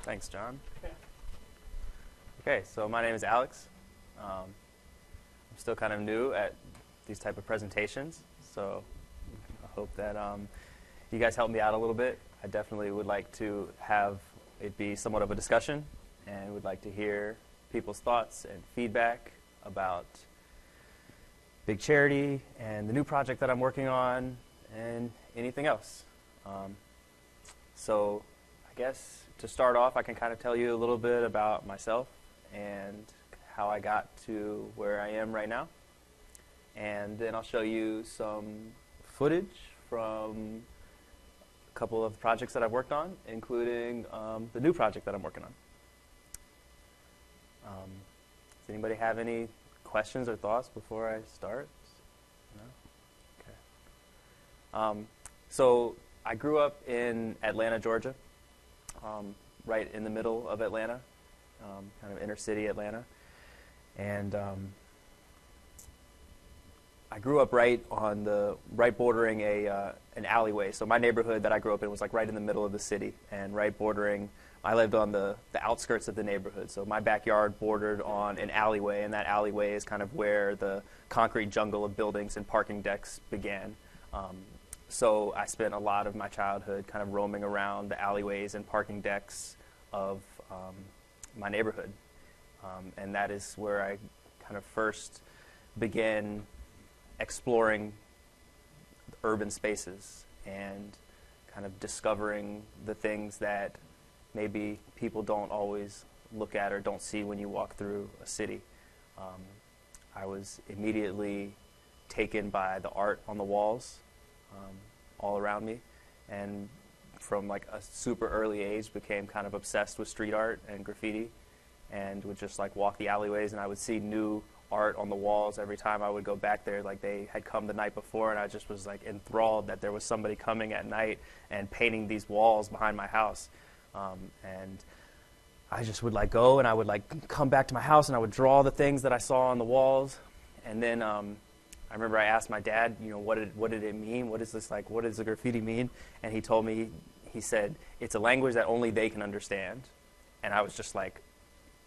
Thanks, John. Okay, so my name is Alex. I'm still kind of new at these type of presentations, so I hope that you guys help me out a little bit. I definitely would like to have it be somewhat of a discussion, and would like to hear people's thoughts and feedback about Big Charity and the new project that I'm working on and anything else. So I guess to start off, I can kind of tell you a little bit about myself and how I got to where I am right now. And then I'll show you some footage from a couple of projects that I've worked on, including the new project that I'm working on. Does anybody have any questions or thoughts before I start? No? Okay. So I grew up in Atlanta, Georgia, right in the middle of Atlanta, kind of inner city Atlanta. And I grew up right bordering an alleyway. So my neighborhood that I grew up in was like right in the middle of the city and right bordering. I lived on the outskirts of the neighborhood. So my backyard bordered on an alleyway, and that alleyway is kind of where the concrete jungle of buildings and parking decks began. So I spent a lot of my childhood kind of roaming around the alleyways and parking decks of my neighborhood. And that is where I kind of first began exploring urban spaces and kind of discovering the things that maybe people don't always look at or don't see when you walk through a city. I was immediately taken by the art on the walls all around me, and from like a super early age became kind of obsessed with street art and graffiti, and would just like walk the alleyways, and I would see new art on the walls every time I would go back there. Like they had come the night before, and I just was like enthralled that there was somebody coming at night and painting these walls behind my house. And I just would like go, and I would like come back to my house, and I would draw the things that I saw on the walls. And then I remember I asked my dad, what did it mean? What is this like? What does the graffiti mean? And he told me, he said, it's a language that only they can understand. And I was just like,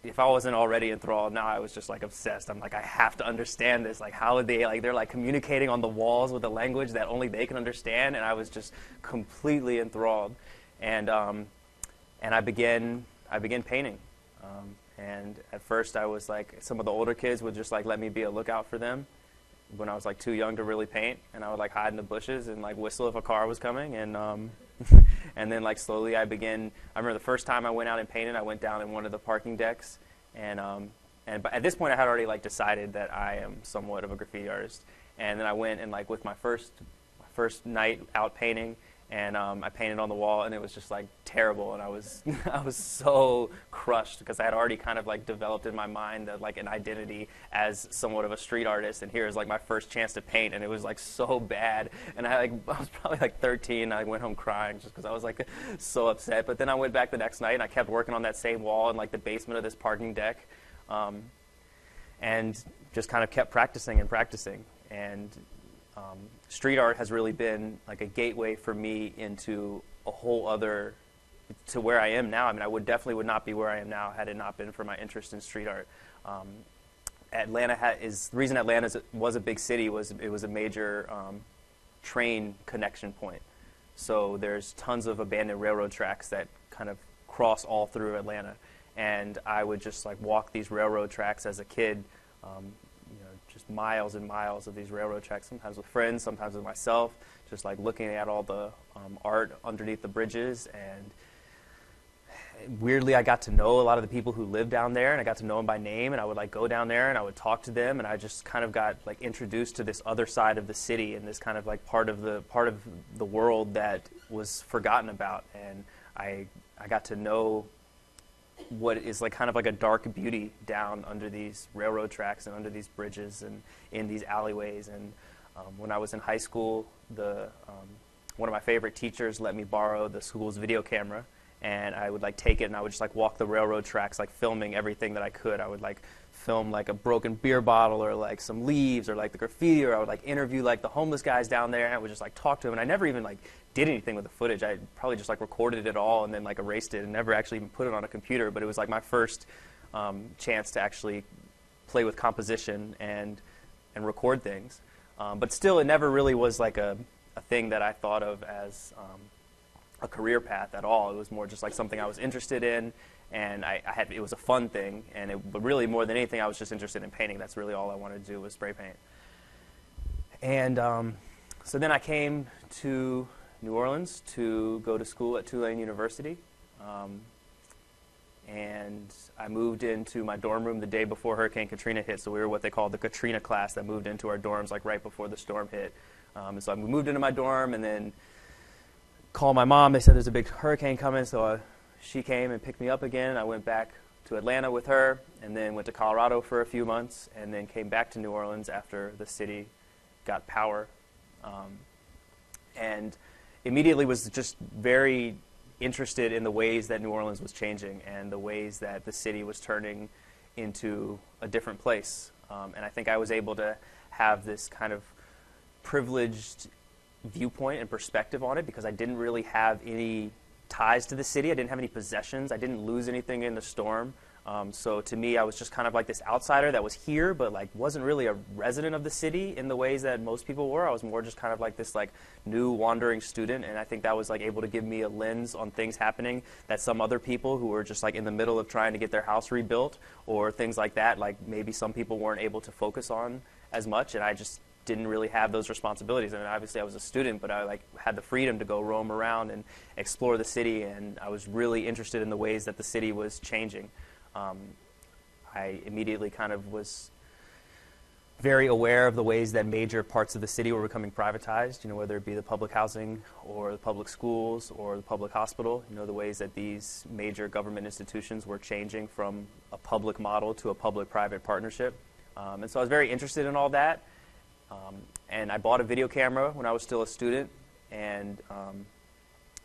if I wasn't already enthralled, now I was just like obsessed. I'm like, I have to understand this. Like, how would they, like, they're like communicating on the walls with a language that only they can understand. And I was just completely enthralled. And I began painting. And at first I was like, some of the older kids would just like let me be a lookout for them when I was like too young to really paint. And I would like hide in the bushes and like whistle if a car was coming. And and then like slowly I remember the first time I went out and painted, I went down in one of the parking decks. But at this point I had already like decided that I am somewhat of a graffiti artist. And then I went and like with my first night out painting, and I painted on the wall, and it was just like terrible, and I was so crushed because I had already kind of like developed in my mind that like an identity as somewhat of a street artist, and here's like my first chance to paint, and it was like so bad, and I was probably like 13, and I went home crying just because I was like so upset. But then I went back the next night, and I kept working on that same wall in like the basement of this parking deck, and just kind of kept practicing and practicing. And street art has really been like a gateway for me into a whole other, to where I am now. I mean, I definitely would not be where I am now had it not been for my interest in street art. The reason Atlanta was a big city was it was a major train connection point. So there's tons of abandoned railroad tracks that kind of cross all through Atlanta. And I would just like walk these railroad tracks as a kid, just miles and miles of these railroad tracks, sometimes with friends, sometimes with myself, just like looking at all the art underneath the bridges. And weirdly, I got to know a lot of the people who lived down there, and I got to know them by name, and I would like go down there and I would talk to them, and I just kind of got like introduced to this other side of the city and this kind of like part of the world that was forgotten about. And I got to know what is like kind of like a dark beauty down under these railroad tracks and under these bridges and in these alleyways. And when I was in high school, one of my favorite teachers let me borrow the school's video camera, and I would like take it and I would just like walk the railroad tracks, like filming everything that I could. I would like film like a broken beer bottle or like some leaves or like the graffiti, or I would like interview like the homeless guys down there, and I would just like talk to them. And I never even like did anything with the footage. I probably just like recorded it all and then like erased it and never actually even put it on a computer. But it was like my first chance to actually play with composition and record things. But still, it never really was like a thing that I thought of as a career path at all. It was more just like something I was interested in, and it was a fun thing. But really, more than anything, I was just interested in painting. That's really all I wanted to do was spray paint. And so then I came to New Orleans to go to school at Tulane University. And I moved into my dorm room the day before Hurricane Katrina hit. So we were what they called the Katrina class that moved into our dorms like right before the storm hit. And so I moved into my dorm and then called my mom. They said there's a big hurricane coming. So she came and picked me up again. I went back to Atlanta with her and then went to Colorado for a few months and then came back to New Orleans after the city got power. And immediately was just very interested in the ways that New Orleans was changing and the ways that the city was turning into a different place. And I think I was able to have this kind of privileged viewpoint and perspective on it because I didn't really have any ties to the city. I didn't have any possessions. I didn't lose anything in the storm. So to me, I was just kind of like this outsider that was here, but like wasn't really a resident of the city in the ways that most people were. I was more just kind of like this like new wandering student, and I think that was like able to give me a lens on things happening that some other people who were just like in the middle of trying to get their house rebuilt or things like that, like maybe some people weren't able to focus on as much, and I just didn't really have those responsibilities. I mean, obviously I was a student, but I like had the freedom to go roam around and explore the city, and I was really interested in the ways that the city was changing. I immediately kind of was very aware of the ways that major parts of the city were becoming privatized, you know, whether it be the public housing or the public schools or the public hospital, you know, the ways that these major government institutions were changing from a public model to a public-private partnership. And so I was very interested in all that. And I bought a video camera when I was still a student and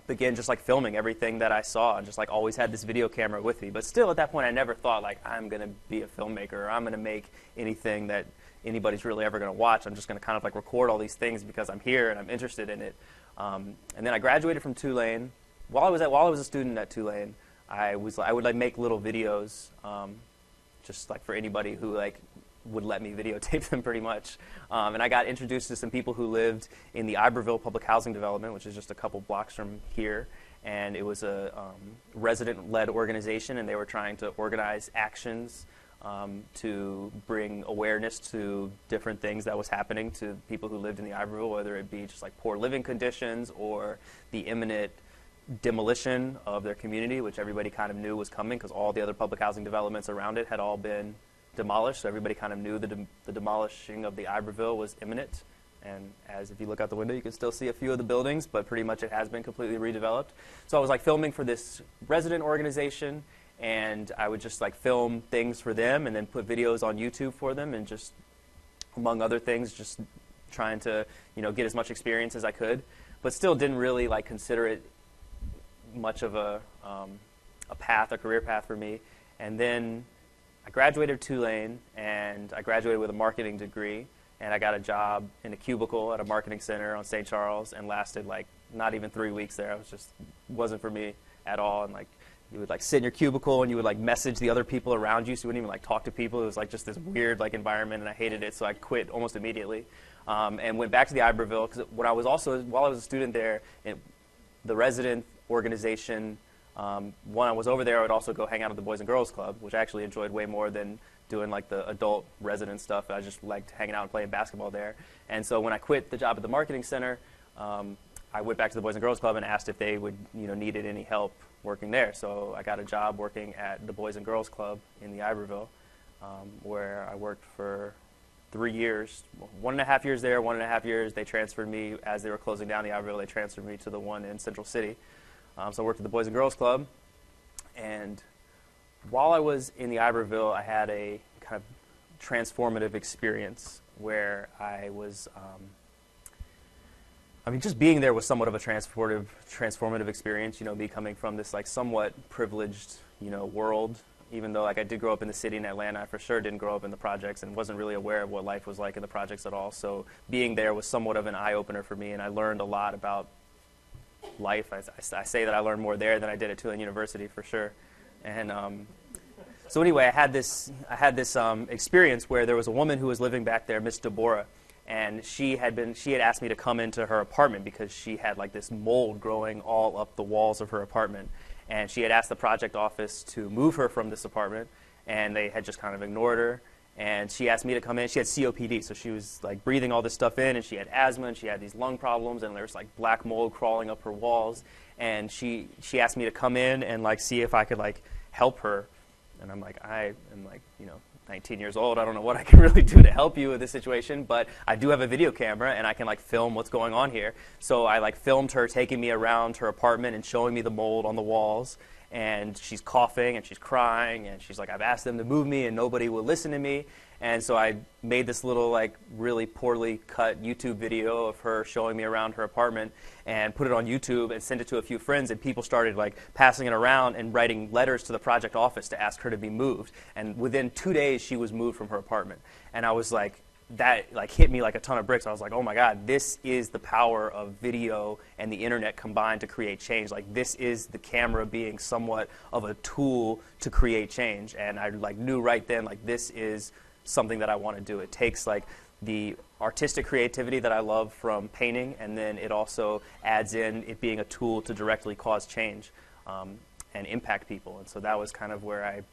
began just like filming everything that I saw and just like always had this video camera with me. But still at that point I never thought like I'm going to be a filmmaker or I'm going to make anything that anybody's really ever going to watch. I'm just going to kind of like record all these things because I'm here and I'm interested in it. And then I graduated from Tulane. While I was a student at Tulane, I would like make little videos just like for anybody who like would let me videotape them pretty much. And I got introduced to some people who lived in the Iberville public housing development, which is just a couple blocks from here. And it was a resident-led organization, and they were trying to organize actions to bring awareness to different things that was happening to people who lived in the Iberville, whether it be just like poor living conditions or the imminent demolition of their community, which everybody kind of knew was coming because all the other public housing developments around it had all been demolished, so everybody kind of knew the demolishing of the Iberville was imminent. And as if you look out the window, you can still see a few of the buildings, but pretty much it has been completely redeveloped. So I was like filming for this resident organization, and I would just like film things for them and then put videos on YouTube for them, and just among other things, just trying to, you know, get as much experience as I could, but still didn't really like consider it much of a career path for me. And then I graduated Tulane, and I graduated with a marketing degree, and I got a job in a cubicle at a marketing center on St. Charles, and lasted like not even 3 weeks there. Wasn't for me at all. And like you would like sit in your cubicle and you would like message the other people around you, so you wouldn't even like talk to people. It was like just this weird like environment, and I hated it, so I quit almost immediately, and went back to the Iberville because while I was a student there, the resident organization. When I was over there, I would also go hang out at the Boys and Girls Club, which I actually enjoyed way more than doing like the adult resident stuff. I just liked hanging out and playing basketball there. And so when I quit the job at the marketing center, I went back to the Boys and Girls Club and asked if they would, you know, needed any help working there. So I got a job working at the Boys and Girls Club in the Iberville, where I worked for 3 years, 1.5 years there, 1.5 years. They transferred me as they were closing down the Iberville. They transferred me to the one in Central City. So I worked at the Boys and Girls Club, and while I was in the Iberville, I had a kind of transformative experience where I was, just being there was somewhat of a transformative experience, you know, me coming from this like somewhat privileged, you know, world, even though like I did grow up in the city in Atlanta. I for sure didn't grow up in the projects and wasn't really aware of what life was like in the projects at all. So being there was somewhat of an eye-opener for me, and I learned a lot about life. I say that I learned more there than I did at Tulane University for sure. And so anyway, I had this experience where there was a woman who was living back there, Miss Deborah, and she had asked me to come into her apartment because she had like this mold growing all up the walls of her apartment. And she had asked the project office to move her from this apartment, and they had just kind of ignored her. And she asked me to come in. She had COPD, so she was like breathing all this stuff in, and she had asthma, and she had these lung problems, and there was like black mold crawling up her walls. And she asked me to come in and like see if I could like help her. And I'm like, I am like, 19 years old. I don't know what I can really do to help you with this situation, but I do have a video camera and I can like film what's going on here. So I like filmed her taking me around her apartment and showing me the mold on the walls. And she's coughing and she's crying and she's like, I've asked them to move me and nobody will listen to me. And so I made this little like really poorly cut YouTube video of her showing me around her apartment and put it on YouTube and sent it to a few friends, and people started like passing it around and writing letters to the project office to ask her to be moved. And within 2 days she was moved from her apartment. And I was like, that like hit me like a ton of bricks. I was like, oh my God, this is the power of video and the internet combined to create change. Like this is the camera being somewhat of a tool to create change. And I like knew right then like this is something that I want to do. It takes like the artistic creativity that I love from painting, and then it also adds in it being a tool to directly cause change and impact people. And so that was kind of where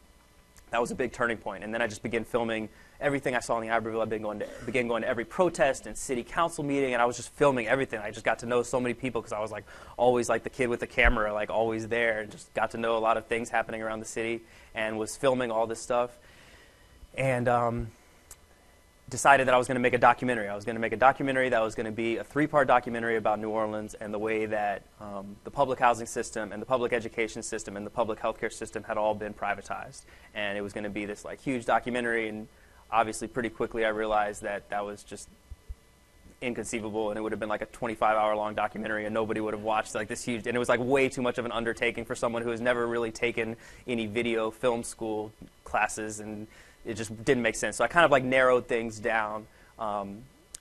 that was a big turning point. And then I just began filming everything I saw in the Iberville. I began going to every protest and city council meeting, and I was just filming everything. I just got to know so many people because I was like always like the kid with the camera, like always there, and just got to know a lot of things happening around the city and was filming all this stuff. And decided that I was going to make a documentary. I was going to make a documentary that was going to be a 3-part documentary about New Orleans and the way that the public housing system and the public education system and the public healthcare system had all been privatized. And it was going to be this like huge documentary, and obviously pretty quickly I realized that that was just inconceivable, and it would have been like a 25-hour-long documentary and nobody would have watched like this huge, and it was like way too much of an undertaking for someone who has never really taken any video film school classes, and it just didn't make sense. So I kind of like narrowed things down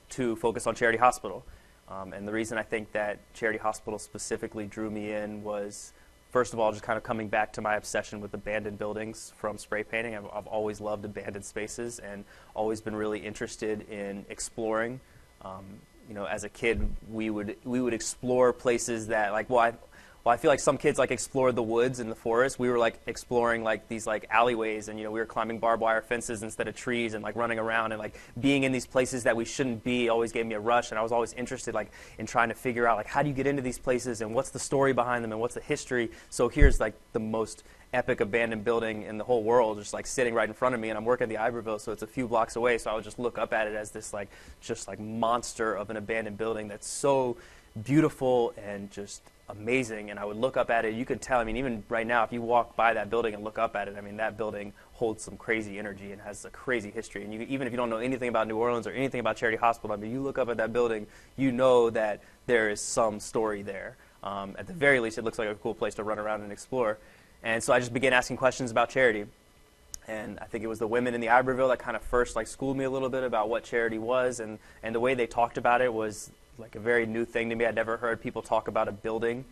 to focus on Charity Hospital. And the reason I think that Charity Hospital specifically drew me in was, first of all, just kind of coming back to my obsession with abandoned buildings from spray painting. I've always loved abandoned spaces and always been really interested in exploring. As a kid, we would explore places that like, I feel like some kids like explored the woods and the forest. We were like exploring like these like alleyways, and we were climbing barbed wire fences instead of trees, and like running around and like being in these places that we shouldn't be always gave me a rush. And I was always interested like in trying to figure out like how do you get into these places and what's the story behind them and what's the history. So here's like the most epic abandoned building in the whole world, just like sitting right in front of me, and I'm working at the Iberville, so it's a few blocks away. So I would just look up at it as this like just like monster of an abandoned building that's so beautiful and just amazing. And I would look up at it. You could tell, even right now, if you walk by that building and look up at it, that building holds some crazy energy and has a crazy history. And even if you don't know anything about New Orleans or anything about Charity Hospital, you look up at that building, you know that there is some story there. At the very least, it looks like a cool place to run around and explore. And so I just began asking questions about charity. And I think it was the women in the Iberville that kind of first like schooled me a little bit about what charity was, and the way they talked about it was like a very new thing to me. I'd never heard people talk about a building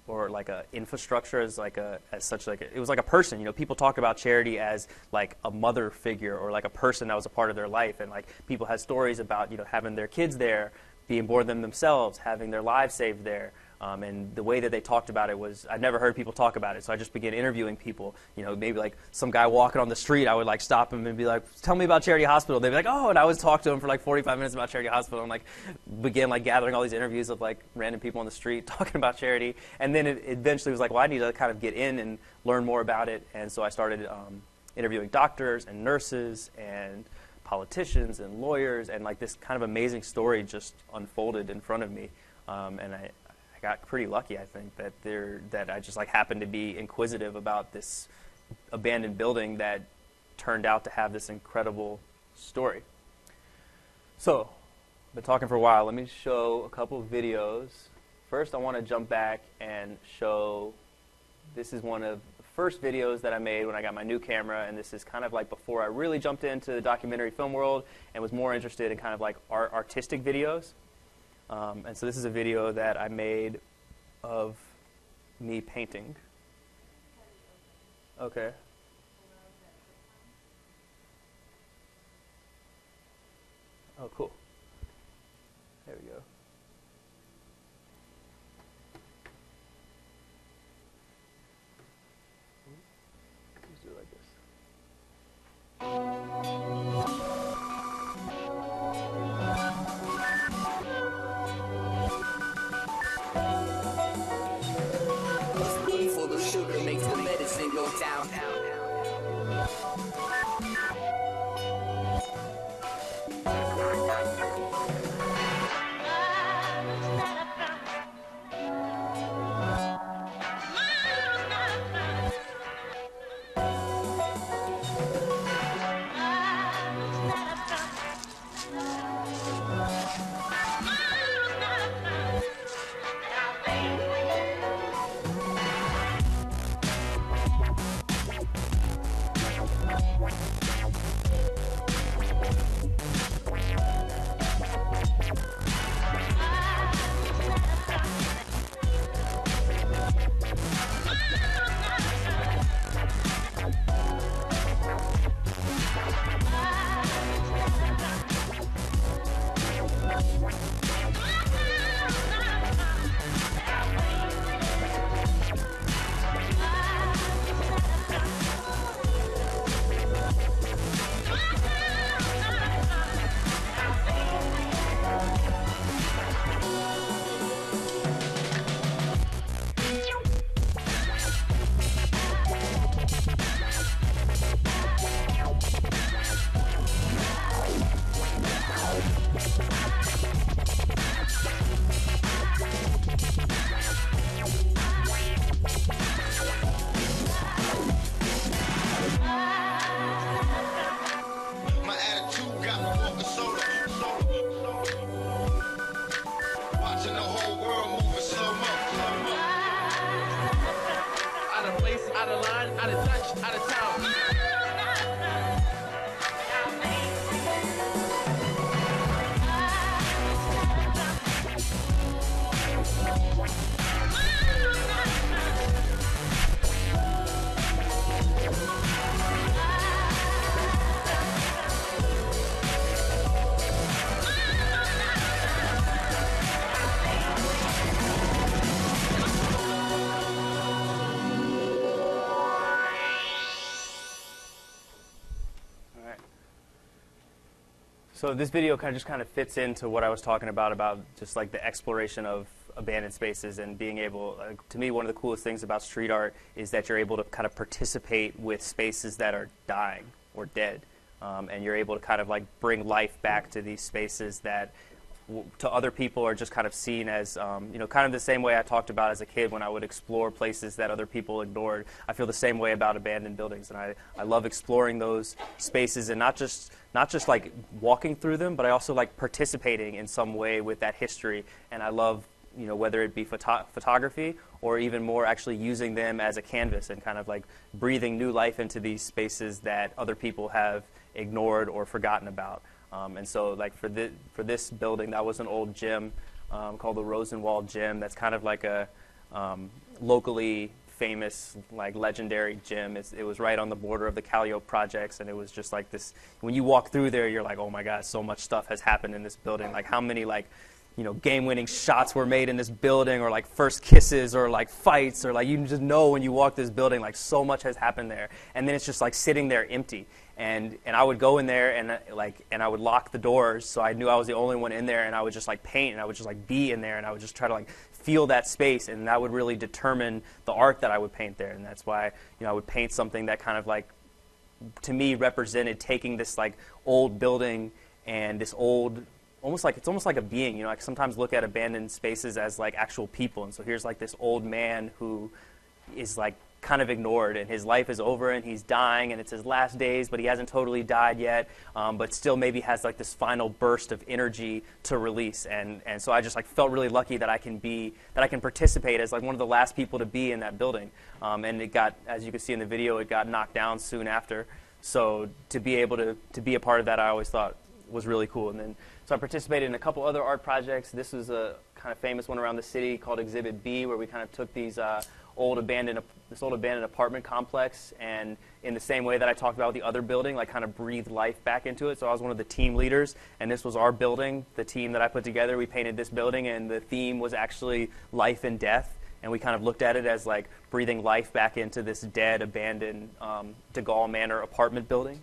or like a infrastructure as it was like a person. People talk about charity as like a mother figure or like a person that was a part of their life, and like people had stories about having their kids there, being born themselves, having their lives saved there. And the way that they talked about it was, I'd never heard people talk about it, so I just began interviewing people. Maybe like some guy walking on the street, I would like stop him and be like, tell me about Charity Hospital. They'd be like, oh, and I would talk to him for like 45 minutes about Charity Hospital, and like began like gathering all these interviews of like random people on the street talking about charity. And then it eventually was like, well, I need to kind of get in and learn more about it. And so I started interviewing doctors and nurses and politicians and lawyers, and like this kind of amazing story just unfolded in front of me. And I got pretty lucky, I think, that I just like happened to be inquisitive about this abandoned building that turned out to have this incredible story. So, I've been talking for a while. Let me show a couple of videos. First, I want to jump back and show, this is one of the first videos that I made when I got my new camera, and this is kind of like before I really jumped into the documentary film world and was more interested in kind of like artistic videos. And so this is a video that I made of me painting. Okay. Oh, cool. There we go. Let's do it like this. Full of sugar makes the medicine go down. So this video just kind of fits into what I was talking about just like the exploration of abandoned spaces and being able, to me, one of the coolest things about street art is that you're able to kind of participate with spaces that are dying or dead. And you're able to kind of like bring life back to these spaces that to other people are just kind of seen as, kind of the same way I talked about as a kid when I would explore places that other people ignored. I feel the same way about abandoned buildings, and I love exploring those spaces and not just like walking through them, but I also like participating in some way with that history. And I love, whether it be photography or even more actually using them as a canvas and kind of like breathing new life into these spaces that other people have ignored or forgotten about. And so, like for this building, that was an old gym called the Rosenwald Gym. That's kind of like a locally famous, like legendary gym. It was right on the border of the Calliope projects, and it was just like this. When you walk through there, you're like, oh my God, so much stuff has happened in this building. Like how many game-winning shots were made in this building, or like first kisses, or like fights, or like you just know when you walk this building, like so much has happened there. And then it's just like sitting there empty. And I would go in there and I would lock the doors so I knew I was the only one in there, and I would just like paint, and I would just like be in there, and I would just try to like feel that space, and that would really determine the art that I would paint there. And that's why I would paint something that kind of like to me represented taking this like old building and this old it's almost like a being. I sometimes look at abandoned spaces as like actual people, and so here's like this old man who is like kind of ignored, and his life is over and he's dying and it's his last days, but he hasn't totally died yet, but still maybe has like this final burst of energy to release. And so I just like felt really lucky that I can participate as like one of the last people to be in that building. And it got, as you can see in the video, it got knocked down soon after. So to be able to be a part of that, I always thought was really cool. And then so I participated in a couple other art projects. This was a kind of famous one around the city called Exhibit B, where we kind of took these old abandoned apartment complex, and in the same way that I talked about the other building, like kind of breathed life back into it. So I was one of the team leaders, and this was our building, the team that I put together. We painted this building, and the theme was actually life and death, and we kind of looked at it as like breathing life back into this dead, abandoned de Gaulle Manor apartment building.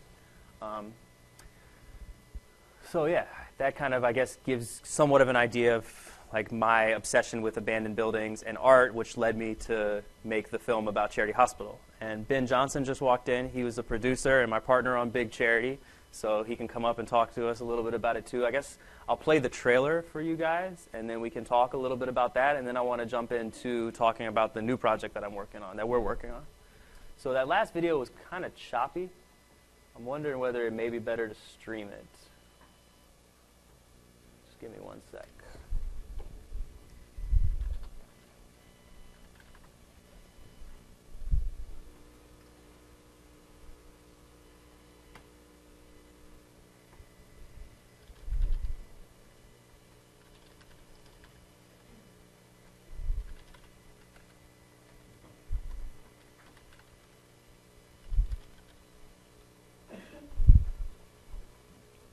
So yeah, that kind of, I guess, gives somewhat of an idea of like my obsession with abandoned buildings and art, which led me to make the film about Charity Hospital. And Ben Johnson just walked in. He was the producer and my partner on Big Charity, so he can come up and talk to us a little bit about it too. I guess I'll play the trailer for you guys, and then we can talk a little bit about that, and then I want to jump into talking about the new project that we're working on. So that last video was kind of choppy. I'm wondering whether it may be better to stream it. Just give me one sec.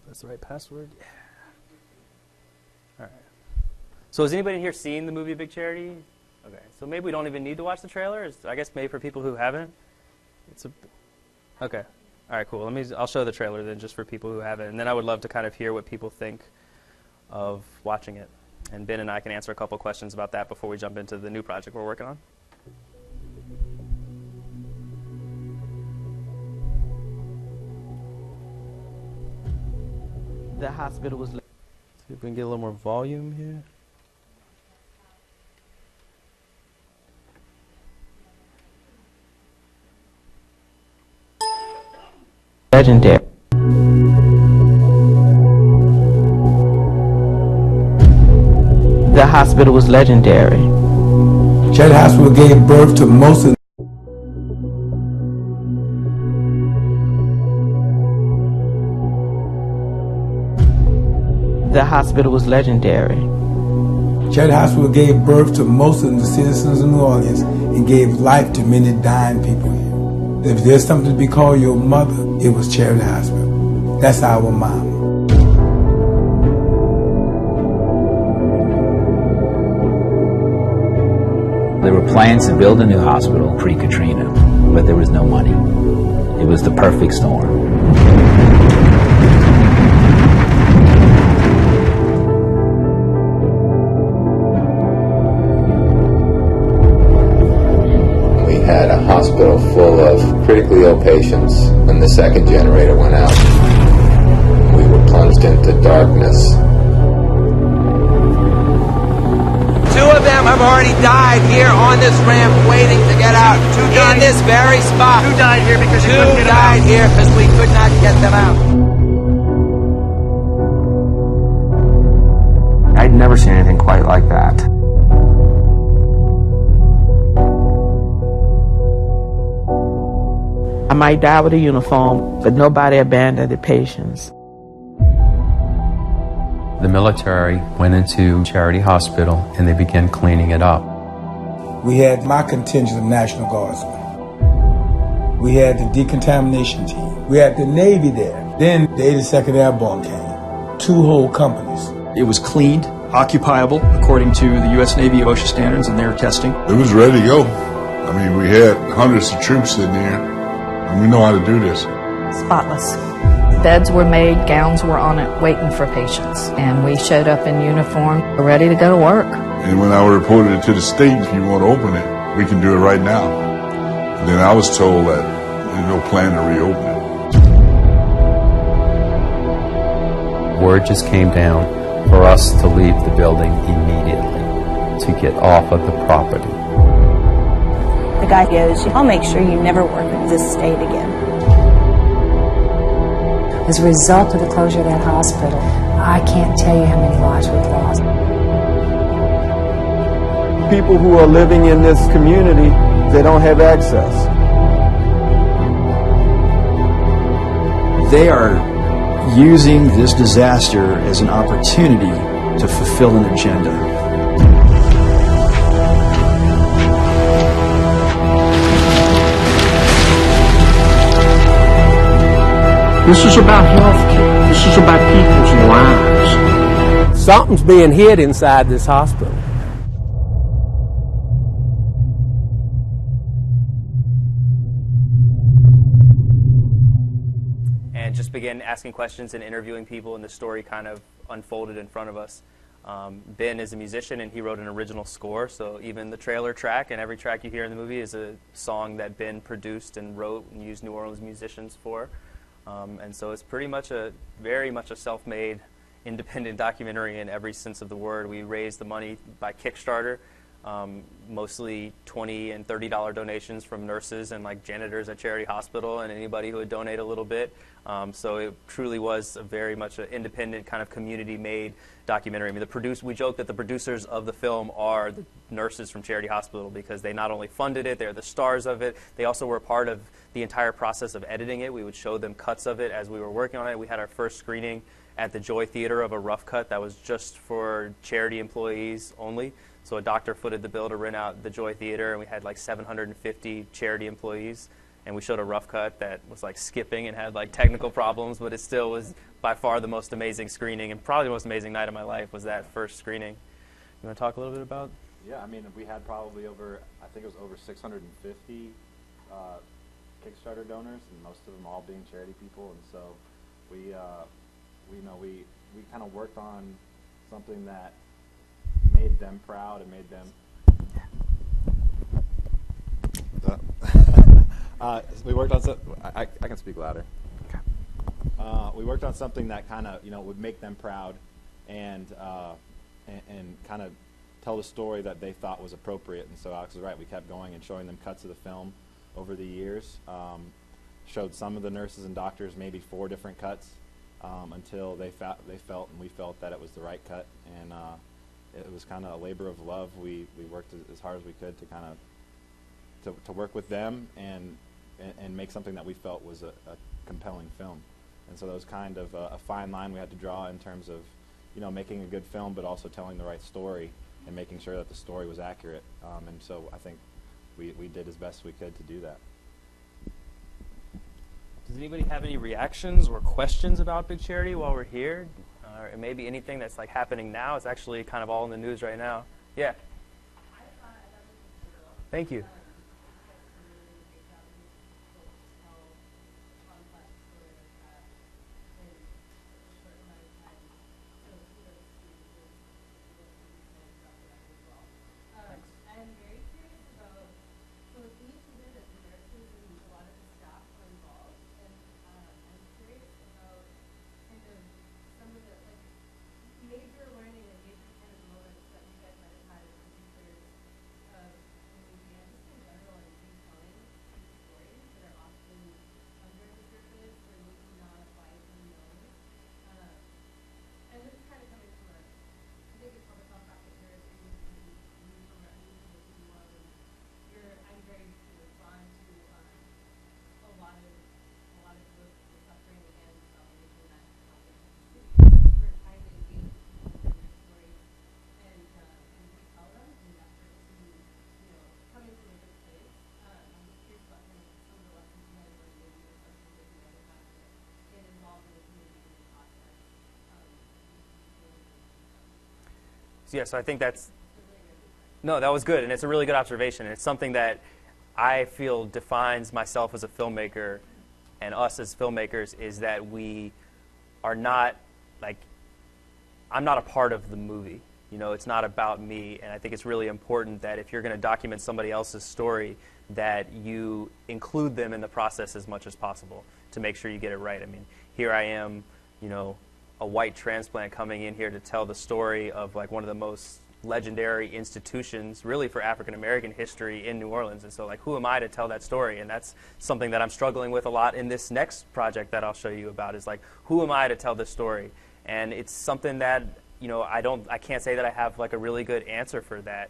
That's the right password? Yeah. All right. So has anybody here seen the movie Big Charity? Okay. So maybe we don't even need to watch the trailer? I guess maybe for people who haven't? Okay. All right, cool. I'll show the trailer then just for people who haven't. And then I would love to kind of hear what people think of watching it. And Ben and I can answer a couple questions about that before we jump into the new project we're working on. The hospital was... See if we can get a little more volume here. Legendary. The hospital was legendary. Charity Hospital gave birth to most of The hospital was legendary. Charity Hospital gave birth to most of the citizens of New Orleans and gave life to many dying people here. If there's something to be called your mother, it was Charity Hospital. That's our mama. There were plans to build a new hospital pre-Katrina, but there was no money. It was the perfect storm. We had a hospital full of critically ill patients when the second generator went out. We were plunged into darkness. Two of them have already died here on this ramp waiting to get out. In this very spot. Two died here because we could not get them out. I'd never seen anything quite like that. I might die with a uniform, but nobody abandoned the patients. The military went into Charity Hospital and they began cleaning it up. We had my contingent of National Guardsmen. We had the decontamination team. We had the Navy there. Then the 82nd Airborne came. Two whole companies. It was cleaned, occupiable, according to the U.S. Navy OSHA standards and their testing. It was ready to go. I mean, we had hundreds of troops sitting there, and we know how to do this. Spotless. Beds were made, gowns were on it, waiting for patients. And we showed up in uniform, ready to go to work. And when I reported it to the state, if you want to open it, we can do it right now. And then I was told that there's no plan to reopen it. Word just came down for us to leave the building immediately, to get off of the property. The guy goes, I'll make sure you never work in this state again. As a result of the closure of that hospital, I can't tell you how many lives we've lost. People who are living in this community, they don't have access. They are using this disaster as an opportunity to fulfill an agenda. This is about healthcare. This is about people's lives. Something's being hid inside this hospital. And just began asking questions and interviewing people, and the story kind of unfolded in front of us. Ben is a musician, and he wrote an original score, so even the trailer track and every track you hear in the movie is a song that Ben produced and wrote and used New Orleans musicians for. And so it's pretty much very much a self-made, independent documentary in every sense of the word. We raised the money by Kickstarter, mostly $20 and $30 donations from nurses and like janitors at Charity Hospital and anybody who would donate a little bit. So it truly was very much an independent kind of community-made documentary. I mean, we joke that the producers of the film are the nurses from Charity Hospital because they not only funded it, they're the stars of it, they also were a part of the entire process of editing it. We would show them cuts of it as we were working on it. We had our first screening at the Joy Theater of a rough cut that was just for charity employees only. So a doctor footed the bill to rent out the Joy Theater, and we had like 750 charity employees. And we showed a rough cut that was like skipping and had like technical problems, but it still was by far the most amazing screening, and probably the most amazing night of my life was that first screening. You want to talk a little bit about? Yeah, I mean, we had probably I think it was over 650 Kickstarter donors, and most of them all being charity people. And so we kind of worked on something that made them proud and made them. We worked on I can speak louder. Okay. We worked on something that kind of would make them proud, and kind of tell the story that they thought was appropriate. And so Alex was right. We kept going and showing them cuts of the film over the years. Showed some of the nurses and doctors maybe 4 different cuts until they felt and we felt that it was the right cut. And it was kind of a labor of love. We worked as hard as we could to kind of to work with them and make something that we felt was a compelling film. And so that was kind of a fine line we had to draw in terms of making a good film, but also telling the right story and making sure that the story was accurate. And so I think we did as best we could to do that. Does anybody have any reactions or questions about Big Charity while we're here? Or maybe anything that's like happening now? It's actually kind of all in the news right now. Yeah. Thank you. Yeah, so I think that was good, and it's a really good observation. And it's something that I feel defines myself as a filmmaker and us as filmmakers is that we are not, like, I'm not a part of the movie. It's not about me, and I think it's really important that if you're going to document somebody else's story, that you include them in the process as much as possible to make sure you get it right. I mean, here I am, a white transplant coming in here to tell the story of like one of the most legendary institutions really for African American history in New Orleans. And so like, who am I to tell that story? And that's something that I'm struggling with a lot in this next project that I'll show you about is like, who am I to tell this story? And it's something that, I can't say that I have like a really good answer for that.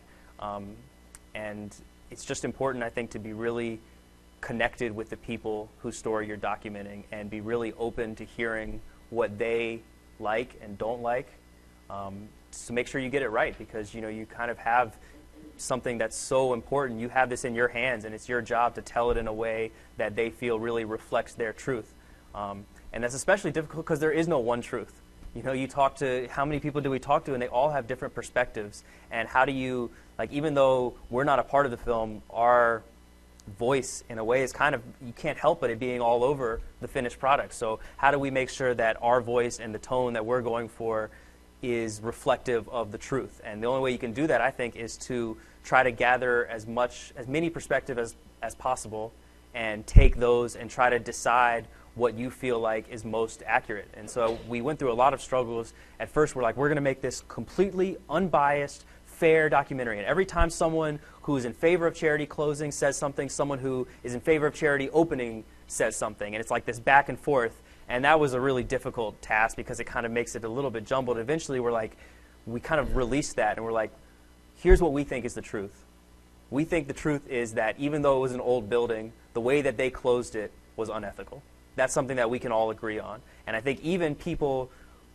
And it's just important, I think, to be really connected with the people whose story you're documenting and be really open to hearing what they like and don't like, to make sure you get it right, because you kind of have something that's so important. You have this in your hands, and it's your job to tell it in a way that they feel really reflects their truth. And that's especially difficult because there is no one truth. You talk to, how many people do we talk to, and they all have different perspectives. And how do you, even though we're not a part of the film, our voice in a way is kind of, you can't help but it being all over the finished product. So how do we make sure that our voice and the tone that we're going for is reflective of the truth? And the only way you can do that, I think, is to try to gather as many perspectives as possible, and take those and try to decide what you feel like is most accurate. And so we went through a lot of struggles. At first, we're going to make this completely unbiased, fair documentary. And every time someone who is in favor of charity closing says something, someone who is in favor of charity opening says something. And it's like this back and forth. And that was a really difficult task because it kind of makes it a little bit jumbled. Eventually, we kind of released that, and we're like, here's what we think is the truth. We think the truth is that even though it was an old building, the way that they closed it was unethical. That's something that we can all agree on. And I think even people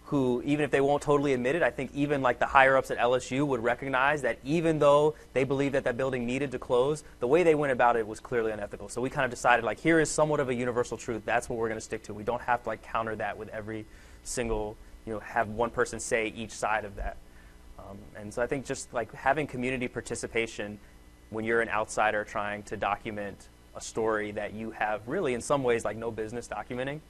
who, even if they won't totally admit it, I think even the higher-ups at LSU would recognize that even though they believed that building needed to close, the way they went about it was clearly unethical. So we kind of decided, here is somewhat of a universal truth. That's what we're going to stick to. We don't have to counter that with every single, have one person say each side of that. And so I think just having community participation when you're an outsider trying to document a story that you have really in some ways no business documenting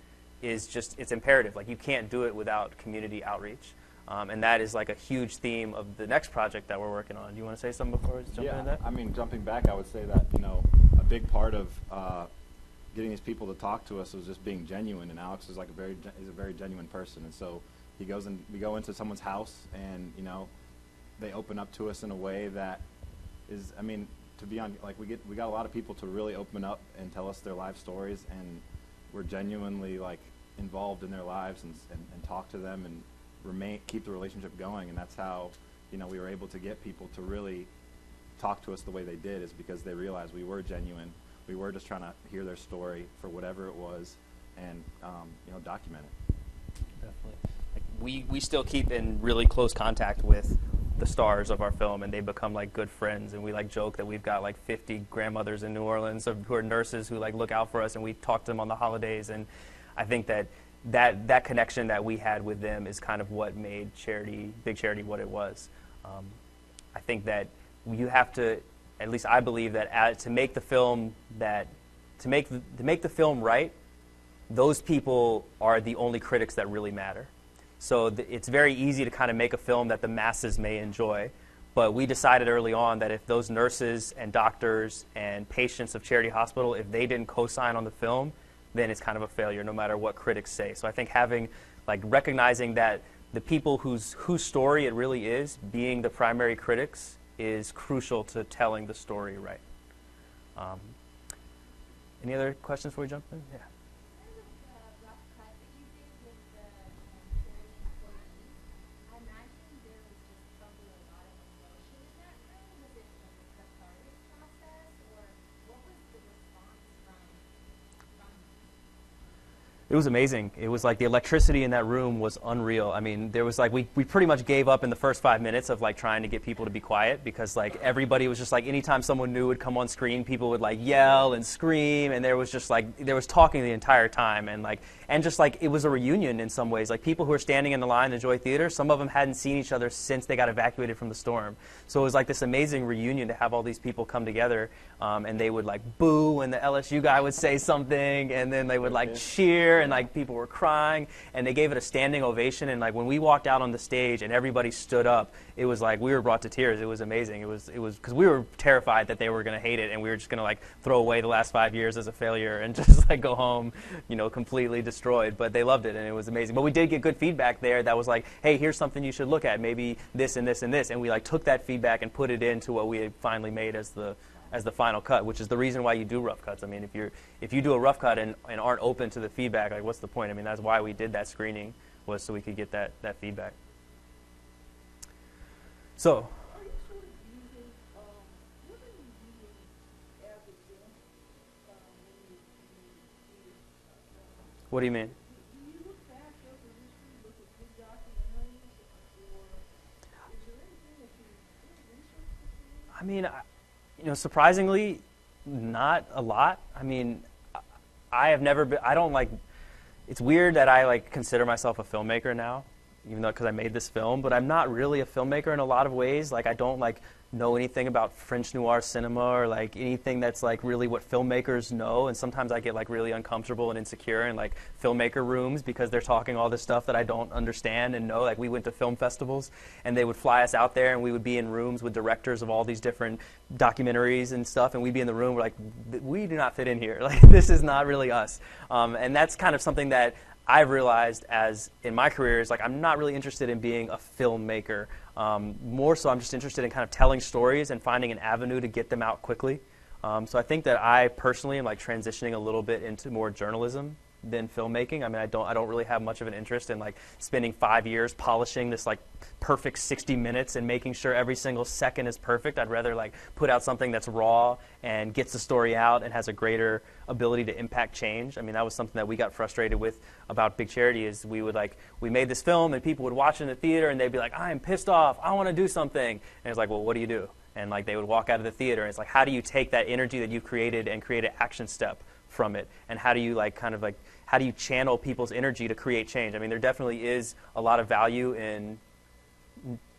is it's imperative. You can't do it without community outreach. And that is a huge theme of the next project that we're working on. Do you want to say something before we jump into that? I mean, jumping back, I would say that, a big part of getting these people to talk to us was just being genuine. And Alex is a very genuine person. And so we go into someone's house, and, they open up to us in a way that is, to be on, we got a lot of people to really open up and tell us their life stories, and we're genuinely involved in their lives and talk to them and keep the relationship going. And that's how we were able to get people to really talk to us the way they did, is because they realized we were genuine. We were just trying to hear their story for whatever it was, and document it. Definitely. We still keep in really close contact with the stars of our film, and they become good friends, and we joke that we've got 50 grandmothers in New Orleans who are nurses who look out for us, and we talk to them on the holidays. And I think that connection that we had with them is kind of what made Big Charity what it was. I think that you have to, at least I believe that to make the film right, those people are the only critics that really matter. So it's very easy to kind of make a film that the masses may enjoy, but we decided early on that if those nurses and doctors and patients of Charity Hospital, if they didn't co-sign on the film, then it's kind of a failure, no matter what critics say. So I think recognizing that the people whose story it really is, being the primary critics, is crucial to telling the story right. Any other questions before we jump in? Yeah. It was amazing. It was the electricity in that room was unreal. I mean, there was we pretty much gave up in the first 5 minutes of trying to get people to be quiet, because everybody was just anytime someone new would come on screen, people would yell and scream, and there was just there was talking the entire time, and it was a reunion in some ways. People who were standing in the line in the Joy Theater, some of them hadn't seen each other since they got evacuated from the storm. So it was this amazing reunion to have all these people come together, and they would boo when the LSU guy would say something, and then they would cheer. And people were crying, and they gave it a standing ovation. And when we walked out on the stage and everybody stood up, it was we were brought to tears. It was amazing. It was because we were terrified that they were going to hate it, and we were just going to throw away the last 5 years as a failure and just go home, completely destroyed. But they loved it, and it was amazing. But we did get good feedback there that was hey, here's something you should look at, maybe this and this and this, and we took that feedback and put it into what we had finally made as the final cut, which is the reason why you do rough cuts. I mean, if you do a rough cut and aren't open to the feedback, what's the point? I mean, that's why we did that screening, was so we could get that feedback. So, what do you mean? mean, surprisingly, not a lot. I mean, I have never been, I don't like, it's weird that I like consider myself a filmmaker now, even though because I made this film, but I'm not really a filmmaker in a lot of ways. Like I don't like know anything about French noir cinema or like anything that's like really what filmmakers know, and sometimes I get like really uncomfortable and insecure in like filmmaker rooms because they're talking all this stuff that I don't understand and know. Like we went to film festivals and they would fly us out there and we would be in rooms with directors of all these different documentaries and stuff, and we'd be in the room, we're like, we do not fit in here. Like this is not really us. And that's kind of something that I've realized as in my career is like I'm not really interested in being a filmmaker. More so I'm just interested in kind of telling stories and finding an avenue to get them out quickly. So I think that I personally am like transitioning a little bit into more journalism than filmmaking. I mean, I don't really have much of an interest in like spending 5 years polishing this like perfect 60 minutes and making sure every single second is perfect. I'd rather like put out something that's raw and gets the story out and has a greater ability to impact change. I mean, that was something that we got frustrated with about Big Charity is we made this film and people would watch it in the theater and they'd be like, I'm pissed off, I want to do something. And it's like, well, what do you do? And like they would walk out of the theater and it's like, how do you take that energy that you created and create an action step from it? And how do you like kind of like, how do you channel people's energy to create change? I mean, there definitely is a lot of value in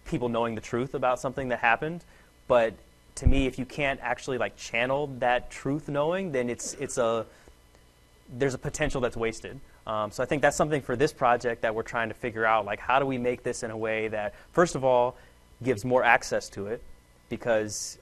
people knowing the truth about something that happened, but to me, if you can't actually like channel that truth knowing, then there's a potential that's wasted. So I think that's something for this project that we're trying to figure out, like how do we make this in a way that, first of all, gives more access to it, because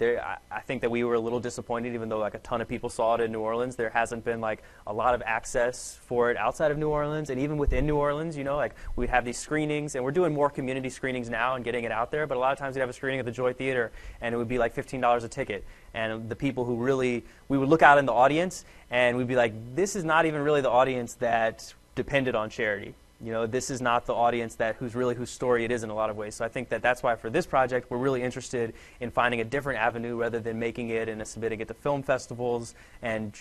I think that we were a little disappointed, even though like a ton of people saw it in New Orleans. There hasn't been like a lot of access for it outside of New Orleans, and even within New Orleans, you know, like we'd have these screenings, and we're doing more community screenings now and getting it out there. But a lot of times we'd have a screening at the Joy Theater, and it would be like $15 a ticket. And the people who really, we would look out in the audience, and we'd be like, this is not even really the audience that depended on charity. You know, this is not the audience whose story it is in a lot of ways. So I think that that's why for this project, we're really interested in finding a different avenue rather than making it and submitting it to film festivals and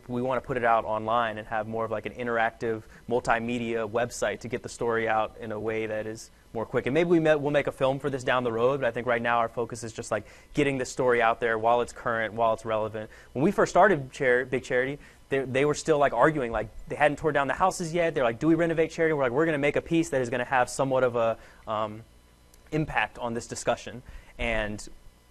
we want to put it out online and have more of like an interactive multimedia website to get the story out in a way that is more quick. And maybe we'll make a film for this down the road, but I think right now our focus is just like getting the story out there while it's current, while it's relevant. When we first started Big Charity, they were still like arguing, like they hadn't torn down the houses yet. They're like, do we renovate Charity? We're like, we're going to make a piece that is going to have somewhat of a impact on this discussion. And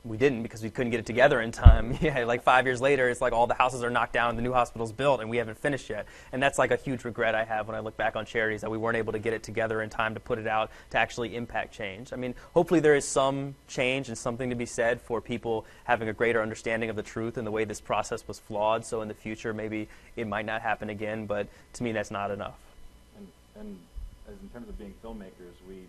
we didn't because we couldn't get it together in time. Yeah, like 5 years later, it's like all the houses are knocked down and the new hospital's built and we haven't finished yet. And that's like a huge regret I have when I look back on Charities, that we weren't able to get it together in time to put it out to actually impact change. I mean, hopefully there is some change and something to be said for people having a greater understanding of the truth and the way this process was flawed. So in the future, maybe it might not happen again, but to me, that's not enough. And as in terms of being filmmakers, we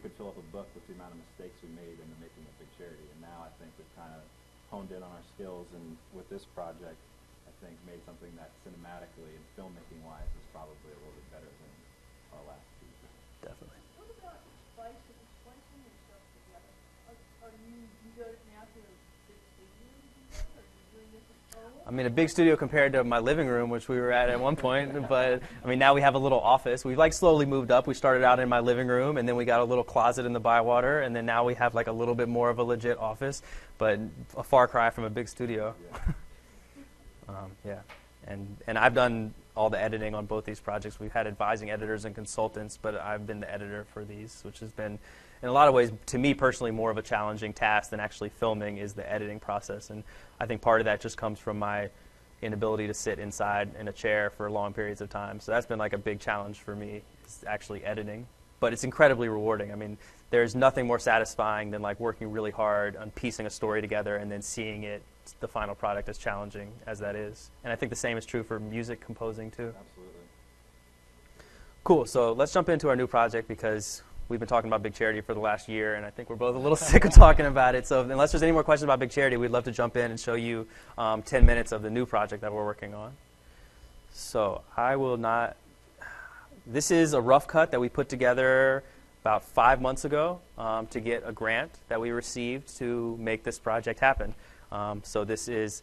could fill up a book with the amount of mistakes we made in the making of Big Charity. And now I think we've kind of honed in on our skills, and with this project, I think made something that cinematically and filmmaking-wise is probably a little bit better than our last piece. Definitely. What about splicing yourself together? Are you go now to a big studio to do that? Are you doing this at home? I mean, a big studio compared to my living room, which we were at one point, but I mean, now we have a little office. We've like slowly moved up. We started out in my living room, and then we got a little closet in the Bywater, and then now we have like a little bit more of a legit office, but a far cry from a big studio. Yeah. And I've done all the editing on both these projects. We've had advising editors and consultants, but I've been the editor for these, which has been, in a lot of ways, to me personally, more of a challenging task than actually filming is the editing process. And I think part of that just comes from my inability to sit inside in a chair for long periods of time. So that's been like a big challenge for me, is actually editing. But it's incredibly rewarding. I mean, there's nothing more satisfying than like working really hard on piecing a story together and then seeing it, the final product, as challenging as that is. And I think the same is true for music composing too. Absolutely. Cool, so let's jump into our new project because we've been talking about Big Charity for the last year, and I think we're both a little sick of talking about it. So unless there's any more questions about Big Charity, we'd love to jump in and show you 10 minutes of the new project that we're working on. So I will not... This is a rough cut that we put together about 5 months ago to get a grant that we received to make this project happen. So this is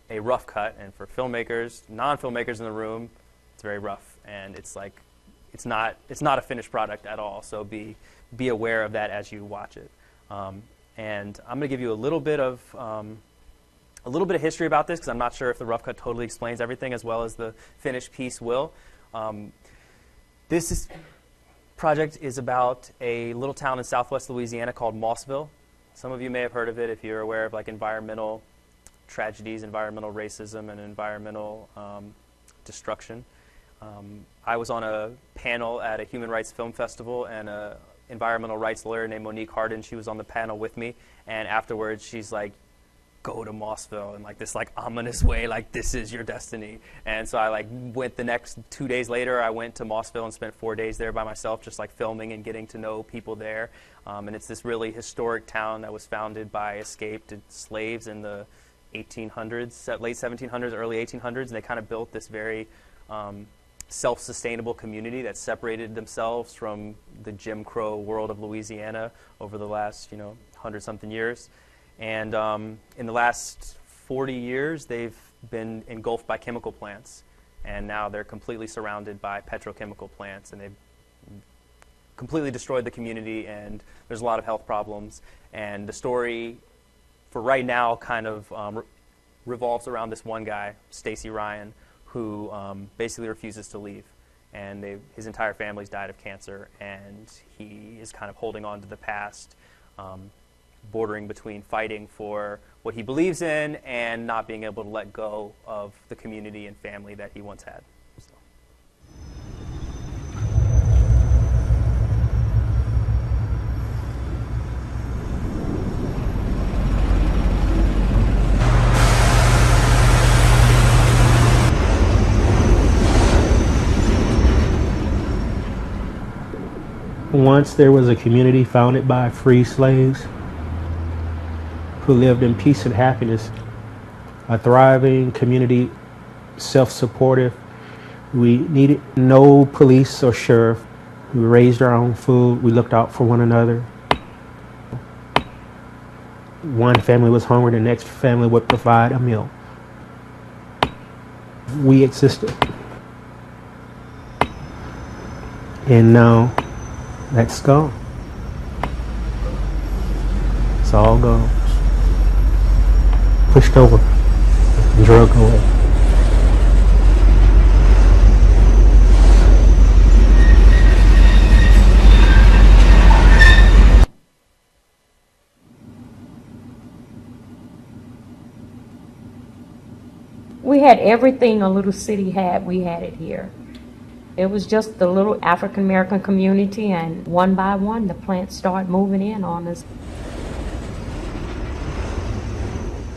a rough cut, and for filmmakers, non-filmmakers in the room, it's very rough, and it's like it's not a finished product at all. So be aware of that as you watch it. And I'm going to give you a little bit of history about this, because I'm not sure if the rough cut totally explains everything as well as the finished piece will. Project is about a little town in southwest Louisiana called Mossville. Some of you may have heard of it if you're aware of like environmental tragedies, environmental racism, and environmental destruction. I was on a panel at a human rights film festival, and an environmental rights lawyer named Monique Hardin, she was on the panel with me, and afterwards she's like, go to Mossville in like this like ominous way, like this is your destiny. And so I like went the next 2 days later, I went to Mossville and spent 4 days there by myself, just like filming and getting to know people there. And it's this really historic town that was founded by escaped slaves in the 1800s, late 1700s, early 1800s, and they kind of built this very self-sustainable community that separated themselves from the Jim Crow world of Louisiana over the last 100-something years. And in the last 40 years, they've been engulfed by chemical plants. And now they're completely surrounded by petrochemical plants. And they've completely destroyed the community, and there's a lot of health problems. And the story, for right now, kind of revolves around this one guy, Stacy Ryan, who basically refuses to leave. And his entire family's died of cancer, and he is kind of holding on to the past, bordering between fighting for what he believes in and not being able to let go of the community and family that he once had. So. Once there was a community founded by free slaves who lived in peace and happiness, a thriving community, self-supportive. We needed no police or sheriff. We raised our own food. We looked out for one another. One family was hungry, the next family would provide a meal. We existed. And now that's gone. It's all gone. Pushed over, drug away. We had everything a little city had, we had it here. It was just the little African American community, and one by one the plants started moving in on us.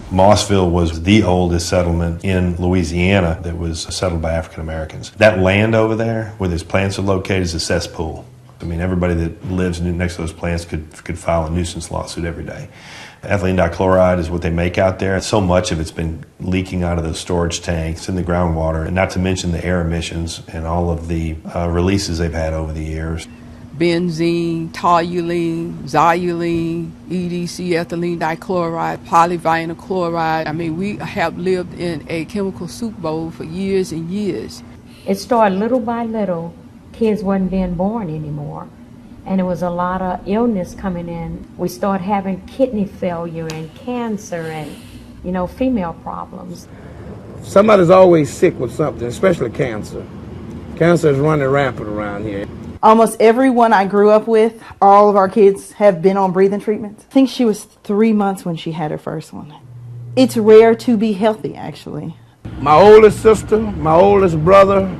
Mossville was the oldest settlement in Louisiana that was settled by African Americans. That land over there where those plants are located is a cesspool. I mean, everybody that lives next to those plants could file a nuisance lawsuit every day. Ethylene dichloride is what they make out there. So much of it's been leaking out of those storage tanks in the groundwater, and not to mention the air emissions and all of the releases they've had over the years. Benzene, toluene, xylene, EDC, ethylene dichloride, polyvinyl chloride. I mean, we have lived in a chemical soup bowl for years and years. It started little by little. Kids wasn't being born anymore. And there was a lot of illness coming in. We started having kidney failure and cancer and, female problems. Somebody's always sick with something, especially cancer. Cancer is running rampant around here. Almost everyone I grew up with, all of our kids have been on breathing treatments. I think she was 3 months when she had her first one. It's rare to be healthy, actually. My oldest sister, my oldest brother,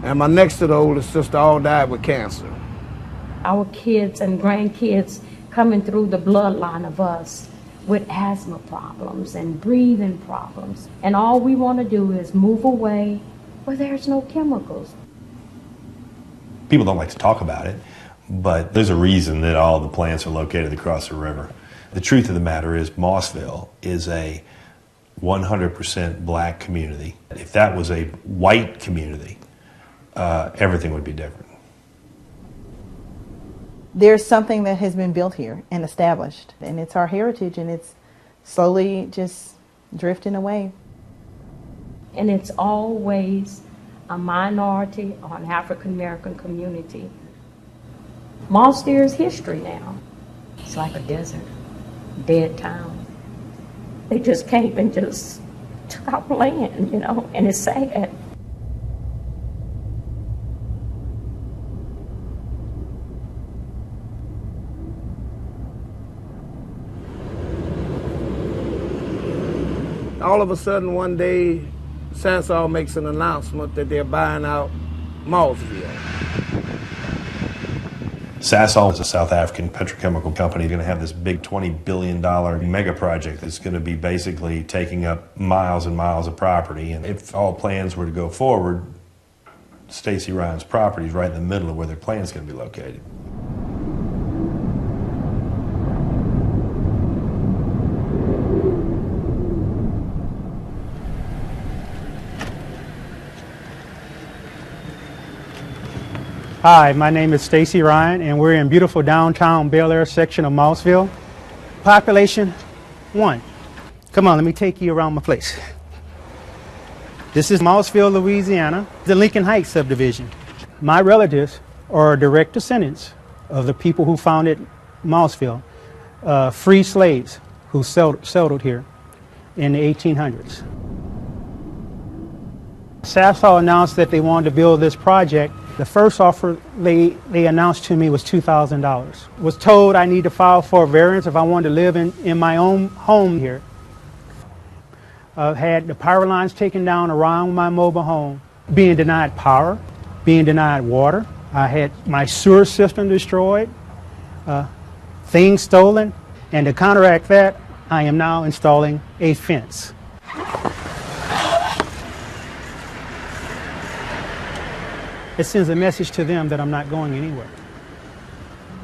and my next to the oldest sister all died with cancer. Our kids and grandkids coming through the bloodline of us with asthma problems and breathing problems. And all we want to do is move away where there's no chemicals. People don't like to talk about it, but there's a reason that all the plants are located across the river. The truth of the matter is Mossville is a 100% black community. If that was a white community, everything would be different. There's something that has been built here and established, and it's our heritage, and it's slowly just drifting away. And it's always a minority or an African American community. Mossville is history now. It's like a desert. dead town. They just came and just took our land, you know, and it's sad. All of a sudden one day, Sasol makes an announcement that they're buying out Mossville. Sasol is a South African petrochemical company going to have this big $20 billion mega project that's going to be basically taking up miles and miles of property. And if all plans were to go forward, Stacy Ryan's property is right in the middle of where their plant's going to be located. Hi, my name is Stacy Ryan, and we're in beautiful downtown Bel Air section of Mossville. Population 1. Come on, let me take you around my place. This is Mossville, Louisiana, the Lincoln Heights subdivision. My relatives are direct descendants of the people who founded Mossville, free slaves who settled here in the 1800s. Sasol announced that they wanted to build this project. The first offer they announced to me was $2,000. Was told I need to file for a variance if I wanted to live in my own home here. Had the power lines taken down around my mobile home, being denied power, being denied water. I had my sewer system destroyed, things stolen, and to counteract that, I am now installing a fence. It sends a message to them that I'm not going anywhere.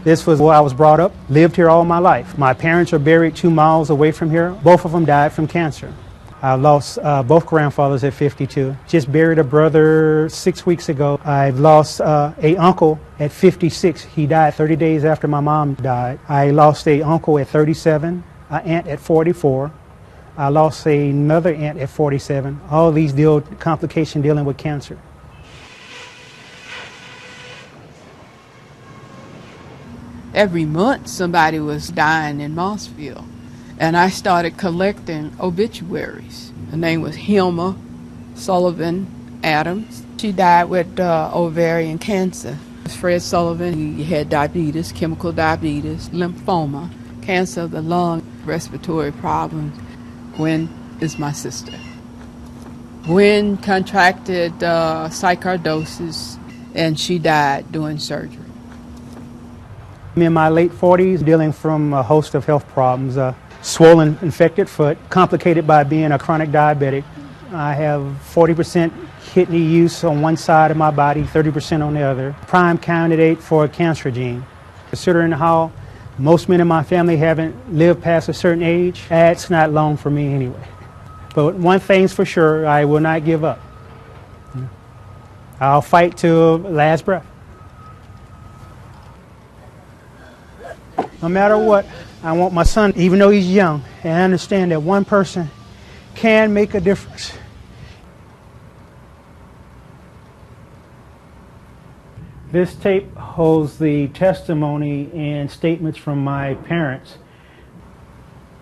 This was where I was brought up, lived here all my life. My parents are buried 2 miles away from here. Both of them died from cancer. I lost both grandfathers at 52. Just buried a brother 6 weeks ago. I've lost a uncle at 56. He died 30 days after my mom died. I lost a uncle at 37, an aunt at 44. I lost another aunt at 47. All these complications dealing with cancer. Every month somebody was dying in Mossville, and I started collecting obituaries. Her name was Hilma Sullivan Adams. She died with ovarian cancer. Fred Sullivan, he had diabetes, chemical diabetes, lymphoma, cancer of the lung, respiratory problems. Gwen is my sister. Gwen contracted psychosis, and she died doing surgery. I'm in my late 40s, dealing from a host of health problems. Swollen, infected foot, complicated by being a chronic diabetic. I have 40% kidney use on one side of my body, 30% on the other. Prime candidate for a cancer gene. Considering how most men in my family haven't lived past a certain age, that's not long for me anyway. But one thing's for sure, I will not give up. I'll fight till last breath. No matter what, I want my son, even though he's young, and I understand that one person can make a difference. This tape holds the testimony and statements from my parents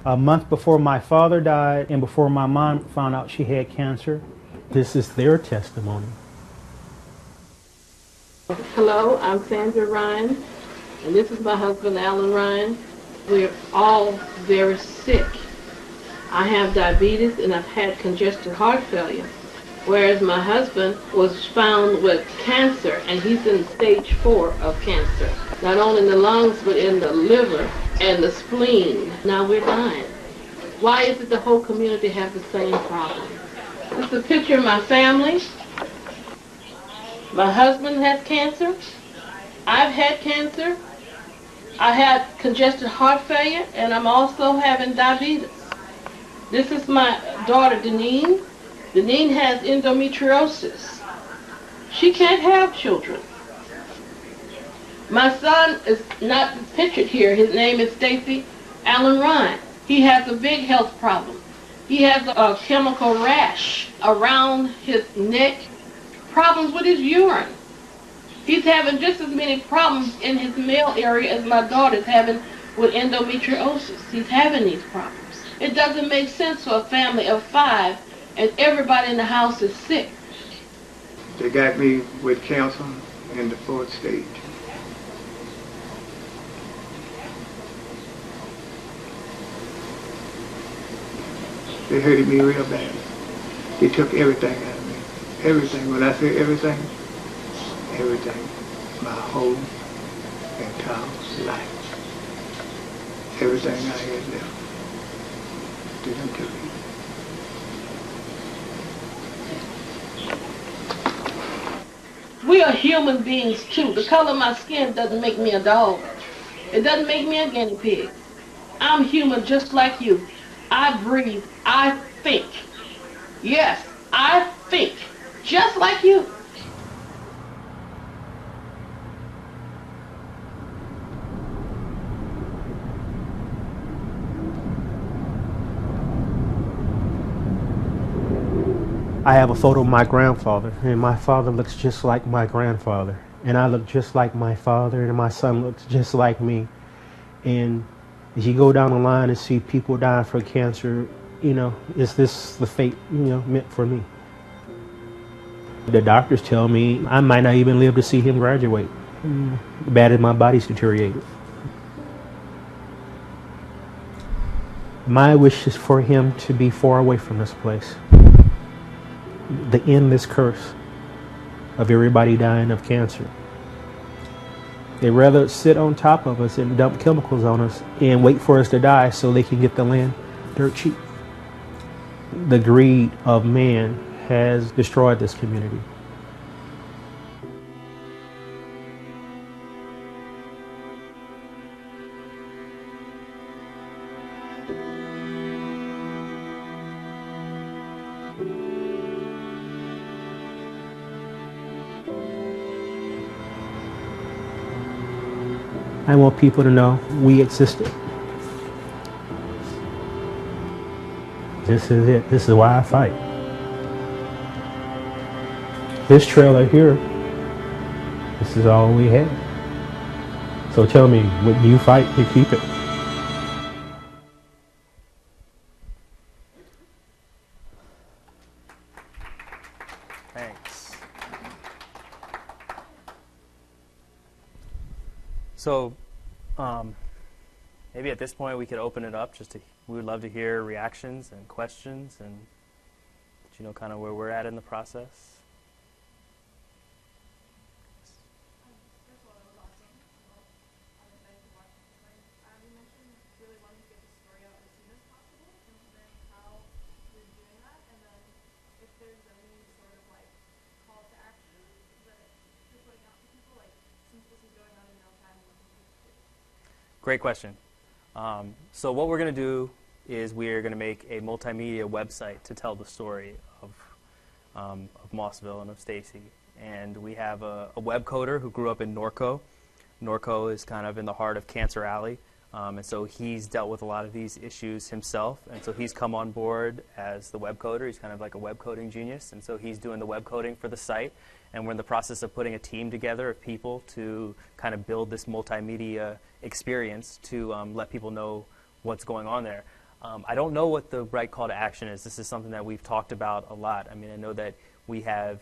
a month before my father died and before my mom found out she had cancer. This is their testimony. Hello, I'm Sandra Ryan, and this is my husband, Alan Ryan. We're all very sick. I have diabetes and I've had congestive heart failure, whereas my husband was found with cancer, and he's in stage 4 of cancer. Not only in the lungs, but in the liver and the spleen. Now we're dying. Why is it the whole community has the same problem? This is a picture of my family. My husband has cancer. I've had cancer. I had congestive heart failure, and I'm also having diabetes. This is my daughter, Deneen. Deneen has endometriosis. She can't have children. My son is not pictured here. His name is Stacy Alan Ryan. He has a big health problem. He has a chemical rash around his neck, problems with his urine. He's having just as many problems in his male area as my daughter's having with endometriosis. He's having these problems. It doesn't make sense for a family of 5 and everybody in the house is sick. They got me with cancer in the 4th stage. They hurted me real bad. They took everything out of me. Everything. When I say everything, everything. My whole entire life. Everything I had left. They done took it. We are human beings too. The color of my skin doesn't make me a dog. It doesn't make me a guinea pig. I'm human just like you. I breathe. I think. Yes, I think. Just like you. I have a photo of my grandfather, and my father looks just like my grandfather, and I look just like my father, and my son looks just like me. And as you go down the line and see people dying for cancer, you know, is this the fate, you know, meant for me? The doctors tell me I might not even live to see him graduate. Bad as my body's deteriorated. My wish is for him to be far away from this place. To end this curse of everybody dying of cancer. They'd rather sit on top of us and dump chemicals on us and wait for us to die so they can get the land dirt cheap. The greed of man has destroyed this community. I want people to know we existed. This is it. This is why I fight. This trailer here, this is all we had. So tell me, would you fight to keep it? Thanks. So, maybe at this point we could open it up. We would love to hear reactions and questions, and you know, kind of where we're at in the process. Great question. So what we're going to do is we're going to make a multimedia website to tell the story of Mossville and of Stacy. And we have a web coder who grew up in Norco. Norco is kind of in the heart of Cancer Alley. And so he's dealt with a lot of these issues himself. And so he's come on board as the web coder. He's kind of like a web coding genius. And so he's doing the web coding for the site. And we're in the process of putting a team together of people to kind of build this multimedia experience to let people know what's going on there. I don't know what the right call to action is. This is something that we've talked about a lot. I mean, I know that we have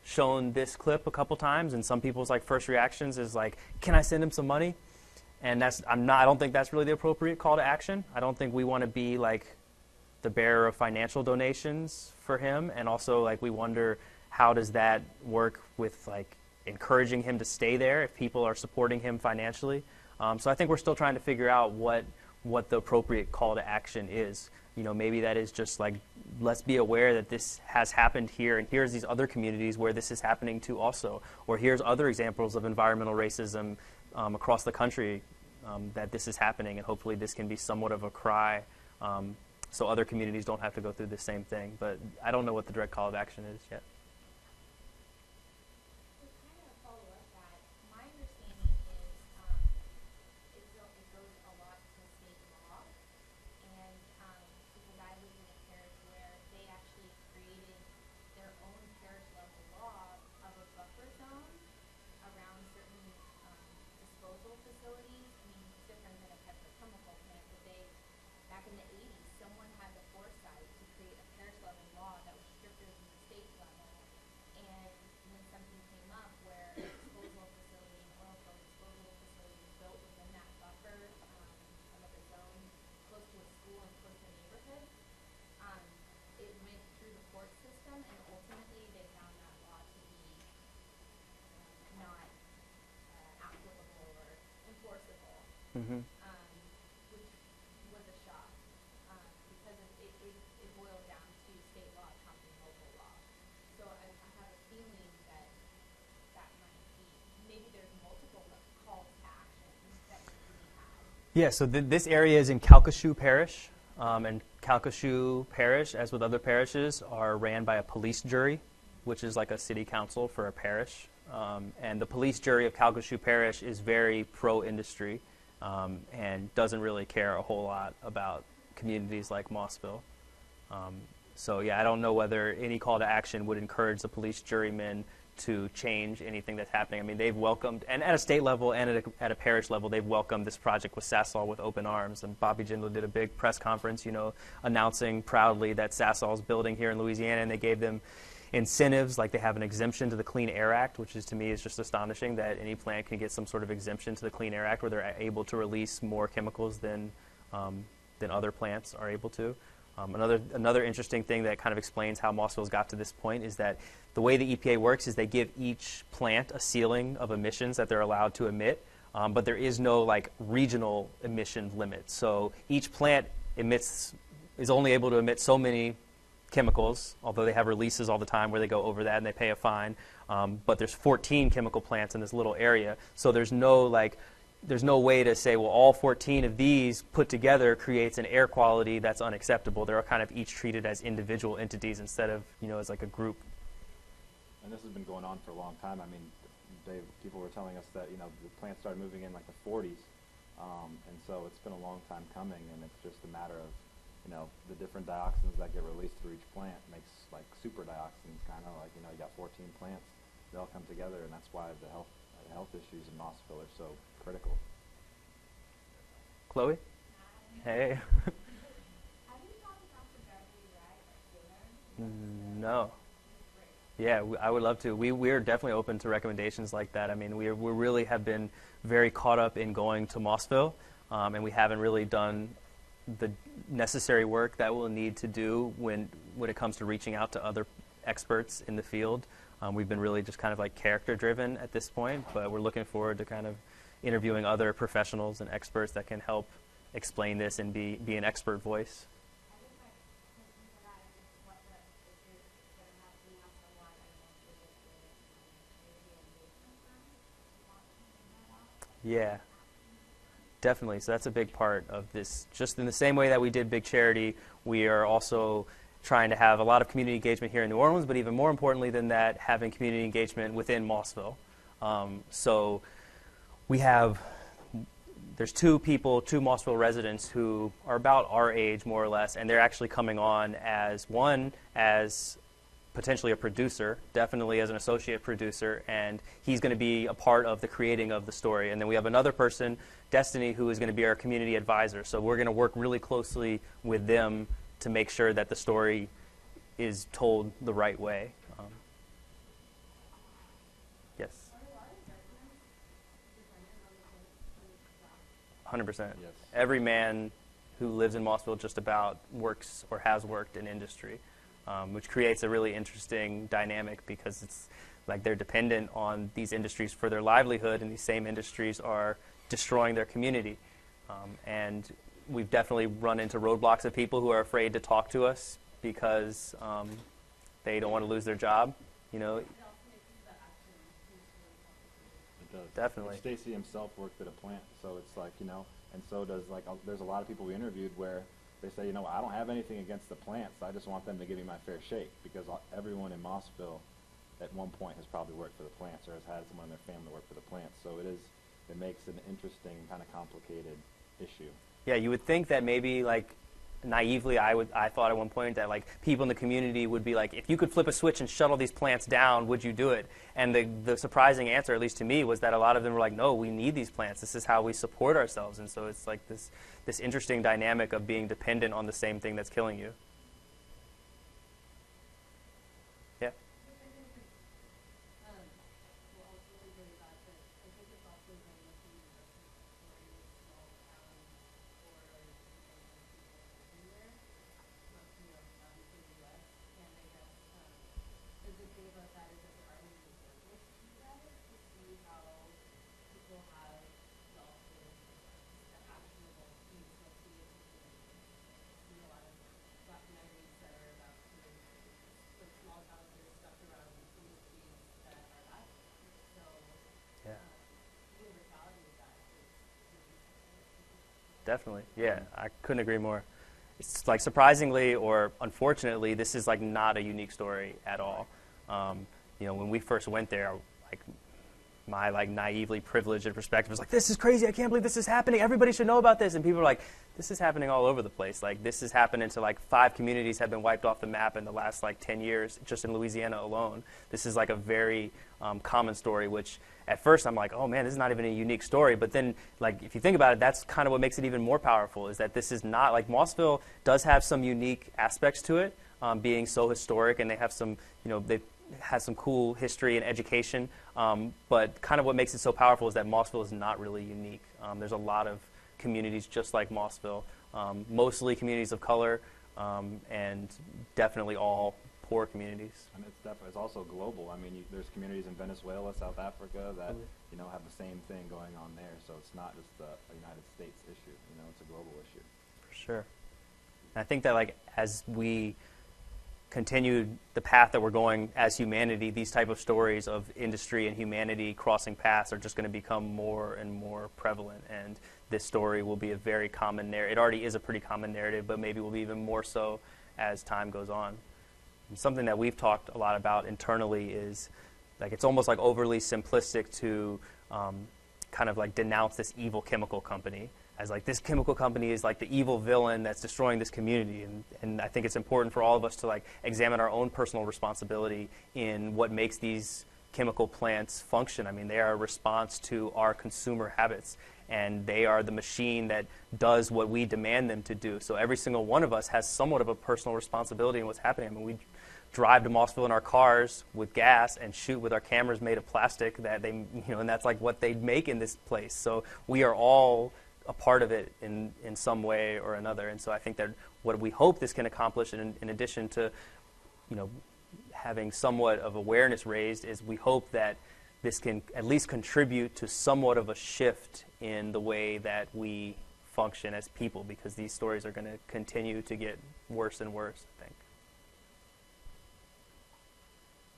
shown this clip a couple times, and some people's like first reactions is like, "Can I send him some money?" And I don't think that's really the appropriate call to action. I don't think we want to be like the bearer of financial donations for him, and also like we wonder how does that work with like encouraging him to stay there if people are supporting him financially. So I think we're still trying to figure out what the appropriate call to action is. You know, maybe that is just like, let's be aware that this has happened here, and here's these other communities where this is happening too also. Or here's other examples of environmental racism across the country that this is happening, and hopefully this can be somewhat of a cry so other communities don't have to go through the same thing. But I don't know what the direct call of action is yet. in the 80s, someone had the foresight to create a parish-level law that was stricter than the state level. And when something came up where a disposal facility, an oil spill disposal facility was built within that buffer, some of the zone, close to a school and close to a neighborhood, it went through the court system, and ultimately they found that law to be not applicable or enforceable. Mm-hmm. Which was a shock, because it boiled down to state law trumping local law. So I have a feeling that that might be, maybe there's multiple calls to action that need to be had. Yeah, so this area is in Calcasieu Parish, and Calcasieu Parish, as with other parishes, are ran by a police jury, which is like a city council for a parish. And the police jury of Calcasieu Parish is very pro-industry. And doesn't really care a whole lot about communities like Mossville. So yeah, I don't know whether any call to action would encourage the police jurymen to change anything that's happening. I mean, they've welcomed, and at a state level and at a parish level, they've welcomed this project with Sasol with open arms. And Bobby Jindal did a big press conference, announcing proudly that Sasol's building here in Louisiana, and they gave them incentives, like they have an exemption to the Clean Air Act, which to me is just astonishing that any plant can get some sort of exemption to the Clean Air Act where they're able to release more chemicals than other plants are able to. Another interesting thing that kind of explains how Mossville's got to this point is that the way the EPA works is they give each plant a ceiling of emissions that they're allowed to emit, but there is no like regional emission limit. So each plant is only able to emit so many chemicals, although they have releases all the time where they go over that and they pay a fine. But there's 14 chemical plants in this little area, so there's no way to say, well, all 14 of these put together creates an air quality that's unacceptable. They're kind of each treated as individual entities instead of, as like a group. And this has been going on for a long time. I mean, people were telling us that, the plants started moving in like the 40s. And so it's been a long time coming, and it's just a matter of, the different dioxins that get released through each plant makes like super dioxins, kind of like, you got 14 plants, they all come together, and that's why the health issues in Mossville are so critical. Chloe? Hey. No. Yeah, I would love to. We're definitely open to recommendations like that. I mean, we really have been very caught up in going to Mossville, and we haven't really done the necessary work that we'll need to do when it comes to reaching out to other experts in the field. We've been really just kind of like character driven at this point, but we're looking forward to kind of interviewing other professionals and experts that can help explain this and be an expert voice. Yeah, definitely. So that's a big part of this. Just in the same way that we did Big Charity, we are also trying to have a lot of community engagement here in New Orleans, but even more importantly than that, having community engagement within Mossville. So there's two Mossville residents who are about our age, more or less, and they're actually coming on as potentially a producer, definitely as an associate producer, and he's going to be a part of the creating of the story. And then we have another person, Destiny, who is going to be our community advisor. So we're going to work really closely with them to make sure that the story is told the right way. Yes. 100%. Yes. Every man who lives in Mossville just about works or has worked in industry. Which creates a really interesting dynamic because it's like they're dependent on these industries for their livelihood, and these same industries are destroying their community. And we've definitely run into roadblocks of people who are afraid to talk to us because they don't want to lose their job. It does. Definitely. Stacy himself worked at a plant, so it's like, and so does there's a lot of people we interviewed where they say, I don't have anything against the plants. I just want them to give me my fair shake, because everyone in Mossville at one point has probably worked for the plants or has had someone in their family work for the plants. So it makes an interesting kind of complicated issue. Yeah, you would think that maybe naively, I thought at one point that like people in the community would be like, if you could flip a switch and shut all these plants down, would you do it? And the surprising answer, at least to me, was that a lot of them were like, no, we need these plants. This is how we support ourselves. And so it's like this interesting dynamic of being dependent on the same thing that's killing you. Yeah. Definitely. Yeah, I couldn't agree more. It's like surprisingly or unfortunately, this is like not a unique story at all. You know, when we first went there, like my like naively privileged perspective was like, this is crazy. I can't believe this is happening. Everybody should know about this. And people are like, this is happening all over the place. Like this is happening to like 5 communities have been wiped off the map in the last like 10 years, just in Louisiana alone. This is like a very common story, which at first I'm like, oh man, this is not even a unique story. But then, like, if you think about it, that's kind of what makes it even more powerful, is that this is not, like, Mossville does have some unique aspects to it, being so historic, and they have some, you know, they've had some cool history and education. But kind of what makes it so powerful is that Mossville is not really unique. There's a lot of communities just like Mossville, mostly communities of color, and definitely all poor communities. And it's also global. I mean, there's communities in Venezuela, South Africa that you know have the same thing going on there. So it's not just a United States issue. You know, it's a global issue. For sure. And I think that like as we continue the path that we're going as humanity, these type of stories of industry and humanity crossing paths are just going to become more and more prevalent. And this story will be a very common narrative. It already is a pretty common narrative, but maybe will be even more so as time goes on. And something that we've talked a lot about internally is, like, it's almost like overly simplistic to kind of like denounce this evil chemical company as like this chemical company is like the evil villain that's destroying this community. And I think it's important for all of us to like examine our own personal responsibility in what makes these chemical plants function. I mean, they are a response to our consumer habits, and they are the machine that does what we demand them to do. So every single one of us has somewhat of a personal responsibility in what's happening. I mean, we drive to Mossville in our cars with gas and shoot with our cameras made of plastic that they, you know, and that's like what they make in this place. So we are all a part of it in some way or another. And so I think that what we hope this can accomplish, in addition to, you know, having somewhat of awareness raised, is we hope that this can at least contribute to somewhat of a shift in the way that we function as people, because these stories are going to continue to get worse and worse, I think.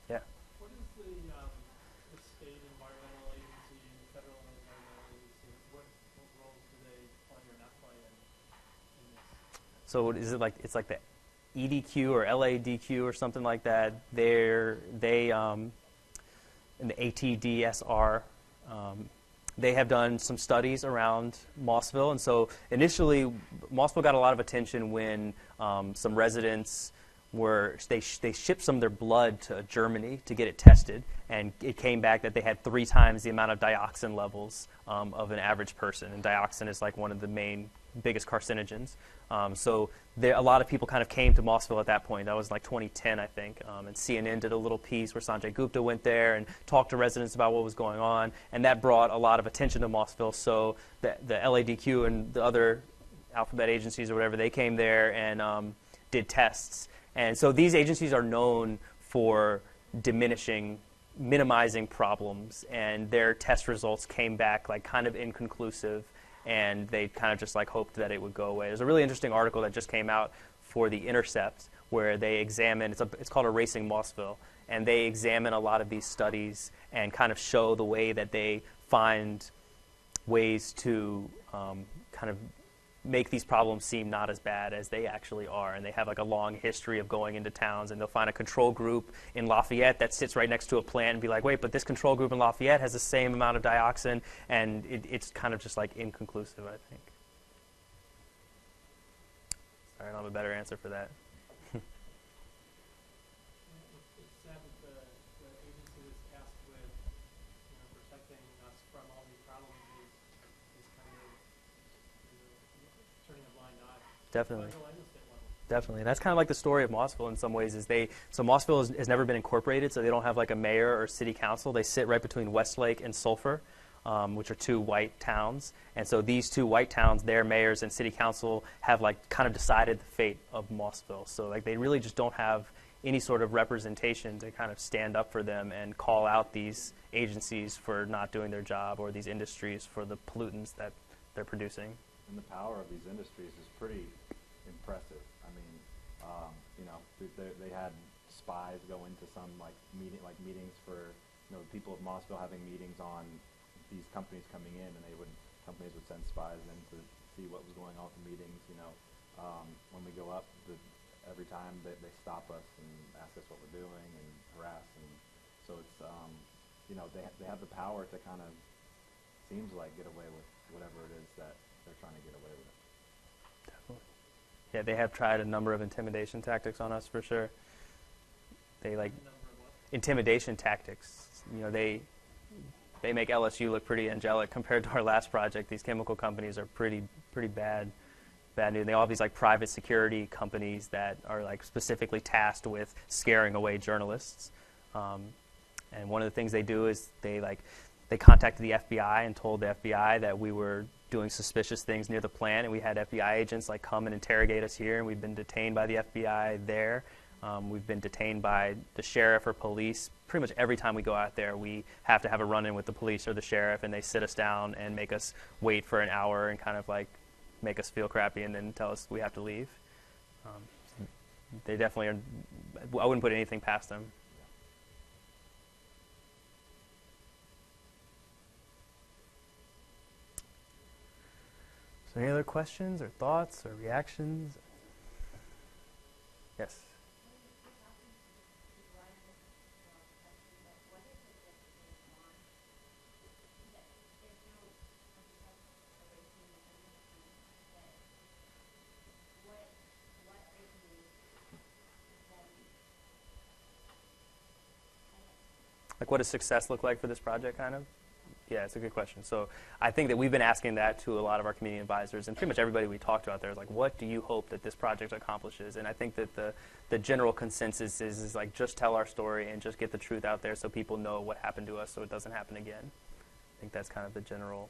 Yeah. What is the state environmental agency and federal environmental agency? What roles do they play or not play in this? So is it like, it's like the EDQ or LADQ or something like that? They in the ATDSR, they have done some studies around Mossville. And so initially, Mossville got a lot of attention when some residents they shipped some of their blood to Germany to get it tested, and it came back that they had 3 times the amount of dioxin levels of an average person. And dioxin is like one of the biggest carcinogens. So a lot of people kind of came to Mossville at that point. That was like 2010, I think. And CNN did a little piece where Sanjay Gupta went there and talked to residents about what was going on. And that brought a lot of attention to Mossville. So the LADQ and the other alphabet agencies or whatever, they came there and did tests. And so these agencies are known for minimizing problems. And their test results came back like kind of inconclusive. And they kind of just like hoped that it would go away. There's a really interesting article that just came out for The Intercept where they examine, it's called Erasing Mossville, and they examine a lot of these studies and kind of show the way that they find ways to kind of make these problems seem not as bad as they actually are. And they have like a long history of going into towns, and they'll find a control group in Lafayette that sits right next to a plant and be like, wait, but this control group in Lafayette has the same amount of dioxin, and it's kind of just like inconclusive, I think. I don't have a better answer for that. It's sad that the agency that's tasked with protecting us from all these problems is kind of turning a blind eye. Definitely. Federal and the state level. Definitely. That's kind of like the story of Mossville in some ways. So Mossville has never been incorporated, so they don't have like a mayor or city council. They sit right between Westlake and Sulphur, which are two white towns. And so these two white towns, their mayors and city council have like kind of decided the fate of Mossville. So like they really just don't have any sort of representation to kind of stand up for them and call out these agencies for not doing their job or these industries for the pollutants that they're producing. And the power of these industries is pretty impressive. I mean, they had spies go into some meetings for people of Mossville having meetings on these companies coming in, and companies would send spies in to see what was going on at the meetings. When we go up, every time they stop us and ask us what we're doing and harass, and so it's they have the power to kind of seems like get away with whatever it is that they're trying to get away with. Definitely. Yeah, they have tried a number of intimidation tactics on us for sure. They like intimidation tactics. They make LSU look pretty angelic compared to our last project. These chemical companies are pretty bad news. They all have these like private security companies that are like specifically tasked with scaring away journalists. And one of the things they do is they contacted the FBI and told the FBI that we were doing suspicious things near the plant, and we had FBI agents like come and interrogate us here, and we've been detained by the FBI there. We've been detained by the sheriff or police. Pretty much every time we go out there, we have to have a run-in with the police or the sheriff, and they sit us down and make us wait for an hour and kind of like make us feel crappy and then tell us we have to leave. They definitely are. I wouldn't put anything past them. So any other questions or thoughts or reactions? Yes. Like, what does success look like for this project, kind of? Yeah, it's a good question. So I think that we've been asking that to a lot of our community advisors, and pretty much everybody we talk to out there is like, what do you hope that this project accomplishes? And I think that the general consensus is like, just tell our story and just get the truth out there so people know what happened to us so it doesn't happen again. I think that's kind of the general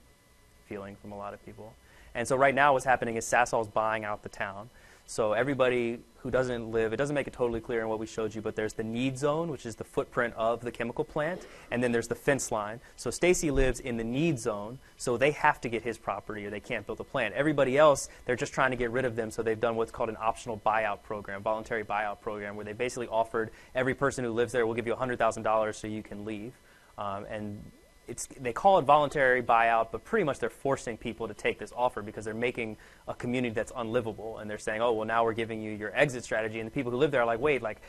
feeling from a lot of people. And so right now what's happening is Sasol's buying out the town. So everybody who doesn't live, it doesn't make it totally clear in what we showed you, but there's the need zone, which is the footprint of the chemical plant, and then there's the fence line. So Stacy lives in the need zone, so they have to get his property or they can't build a plant. Everybody else, they're just trying to get rid of them, so they've done what's called an optional buyout program, voluntary buyout program, where they basically offered every person who lives there, we'll give you $100,000 so you can leave. And they call it voluntary buyout, but pretty much they're forcing people to take this offer because they're making a community that's unlivable. And they're saying, oh, well, now we're giving you your exit strategy. And the people who live there are like, wait, like,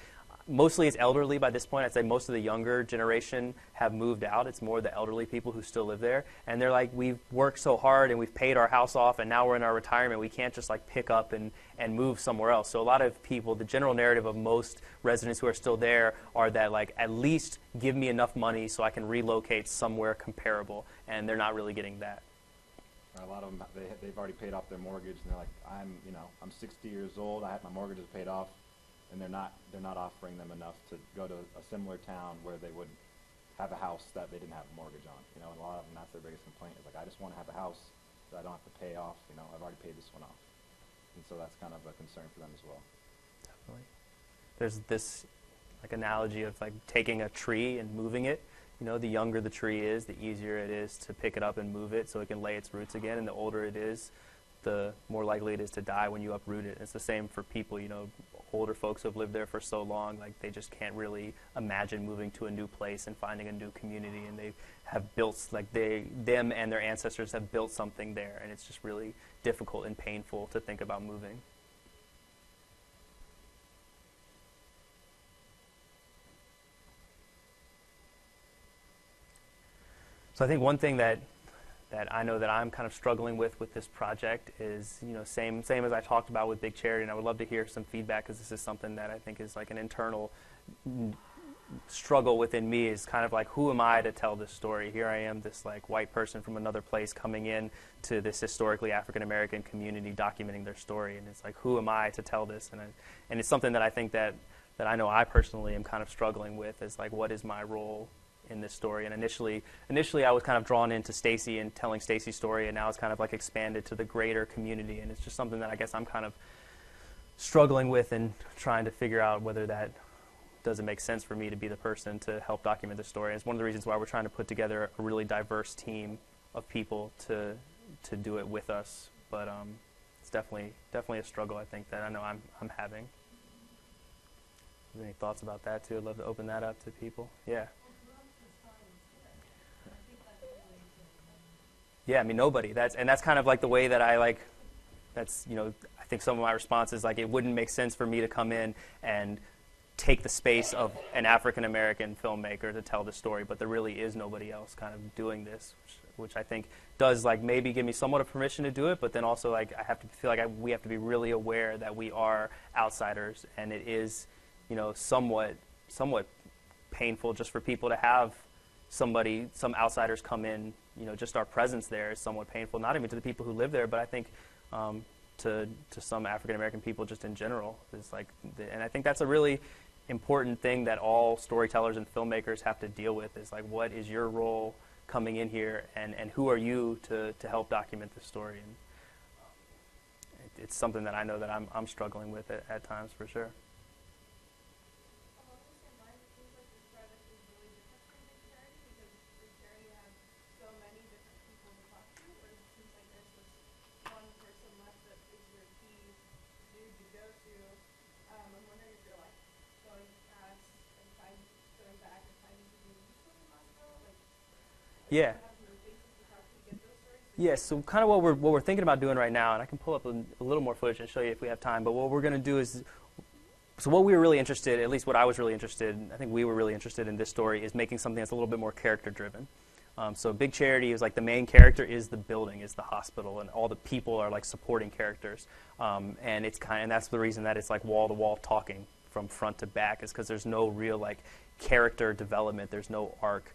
mostly it's elderly by this point. I'd say most of the younger generation have moved out. It's more the elderly people who still live there. And they're like, we've worked so hard and we've paid our house off and now we're in our retirement. We can't just like pick up and move somewhere else. So a lot of people, the general narrative of most residents who are still there are that like, at least give me enough money so I can relocate somewhere comparable. And they're not really getting that. A lot of them, they've already paid off their mortgage and they're like, I'm 60 years old. My mortgage is paid off. And they're not offering them enough to go to a similar town where they would have a house that they didn't have a mortgage on. And a lot of them, that's their biggest complaint is like, I just want to have a house that I don't have to pay off. I've already paid this one off. And so that's kind of a concern for them as well. Definitely. There's this like analogy of like taking a tree and moving it. The younger the tree is, the easier it is to pick it up and move it so it can lay its roots again. And the older it is, the more likely it is to die when you uproot it. It's the same for people, older folks who have lived there for so long, like they just can't really imagine moving to a new place and finding a new community, and they have built, like them and their ancestors have built something there, and it's just really difficult and painful to think about moving. So I think one thing that that I know that I'm kind of struggling with this project is, same as I talked about with Big Charity, and I would love to hear some feedback because this is something that I think is like an internal struggle within me, is kind of like, who am I to tell this story? Here I am, this like white person from another place coming in to this historically African American community documenting their story, and it's like, who am I to tell this? And it's something that I think that I know I personally am kind of struggling with, is like, what is my role in this story? And initially I was kind of drawn into Stacy and telling Stacy's story, and now it's kind of like expanded to the greater community, and it's just something that I guess I'm kind of struggling with and trying to figure out whether that doesn't make sense for me to be the person to help document the story. And it's one of the reasons why we're trying to put together a really diverse team of people to do it with us. But it's definitely a struggle, I think, that I know I'm having. Any thoughts about that too? I'd love to open that up to people. Yeah. Yeah, I mean, nobody. That's kind of like the way that I like. That's I think some of my response is like, it wouldn't make sense for me to come in and take the space of an African American filmmaker to tell the story, but there really is nobody else kind of doing this, which I think does like maybe give me somewhat of permission to do it, but then also like I have to feel like we have to be really aware that we are outsiders, and it is somewhat painful just for people to have some outsiders come in. Just our presence there is somewhat painful, not even to the people who live there, but I think to some African American people just in general. Is like, and I think that's a really important thing that all storytellers and filmmakers have to deal with, is like, what is your role coming in here, and who are you to help document the story? And it's something that I know that I'm struggling with at times, for sure. Yeah. Yeah, so kind of what we're thinking about doing right now, and I can pull up a little more footage and show you if we have time, but what we're going to do is, so what we were really interested, at least what I was really interested in, I think we were really interested in this story, is making something that's a little bit more character-driven. So Big Charity is like, the main character is the building, is the hospital, and all the people are like supporting characters. And that's the reason that it's like wall-to-wall talking from front to back, is because there's no real like character development, there's no arc.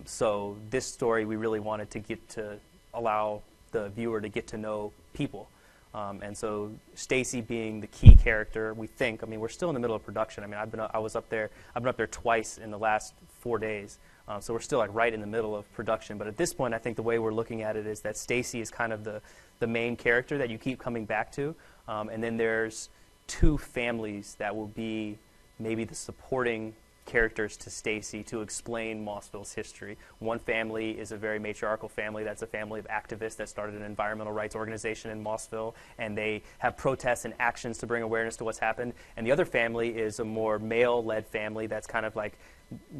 So this story, we really wanted to allow the viewer to get to know people. And so Stacy being the key character, we think, I mean, we're still in the middle of production. I mean, I've been up there twice in the last 4 days. So we're still like right in the middle of production. But at this point, I think the way we're looking at it is that Stacy is kind of the main character that you keep coming back to. And then there's two families that will be maybe the supporting characters to Stacy to explain Mossville's history. One family is a very matriarchal family. That's a family of activists that started an environmental rights organization in Mossville, and they have protests and actions to bring awareness to what's happened. And the other family is a more male-led family that's kind of like,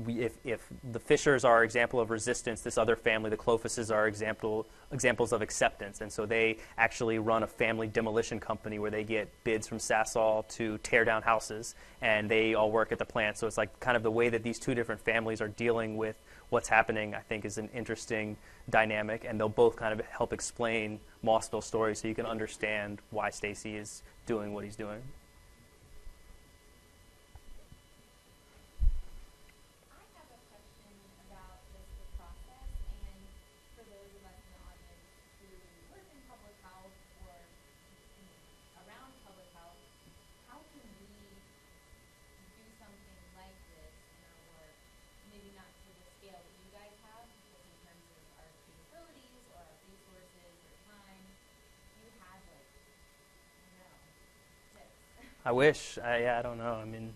if the Fishers are an example of resistance, this other family, the Clofuses, are examples of acceptance. And so they actually run a family demolition company where they get bids from Sasol to tear down houses, and they all work at the plant. So it's like kind of the way that these two different families are dealing with what's happening, I think, is an interesting dynamic, and they'll both kind of help explain Mossville's story so you can understand why Stacy is doing what he's doing. I wish. I don't know. I mean,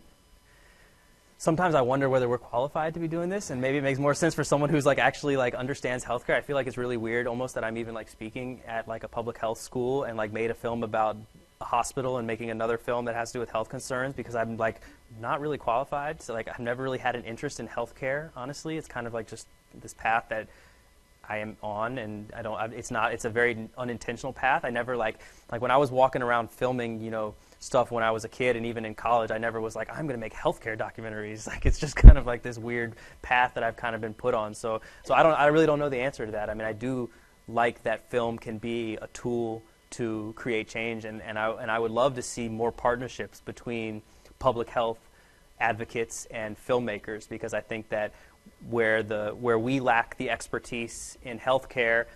sometimes I wonder whether we're qualified to be doing this, and maybe it makes more sense for someone who's like actually like understands healthcare. I feel like it's really weird almost that I'm even like speaking at like a public health school and like made a film about a hospital and making another film that has to do with health concerns, because I'm like not really qualified. So like I've never really had an interest in healthcare, honestly. It's kind of like just this path that I am on, and it's a very unintentional path. I never like when I was walking around filming, stuff when I was a kid and even in college, I never was like, I'm going to make healthcare documentaries. Like, it's just kind of like this weird path that I've kind of been put on. So I really don't know the answer to that. I mean, I do like that film can be a tool to create change, and I would love to see more partnerships between public health advocates and filmmakers, because I think that where we lack the expertise in healthcare,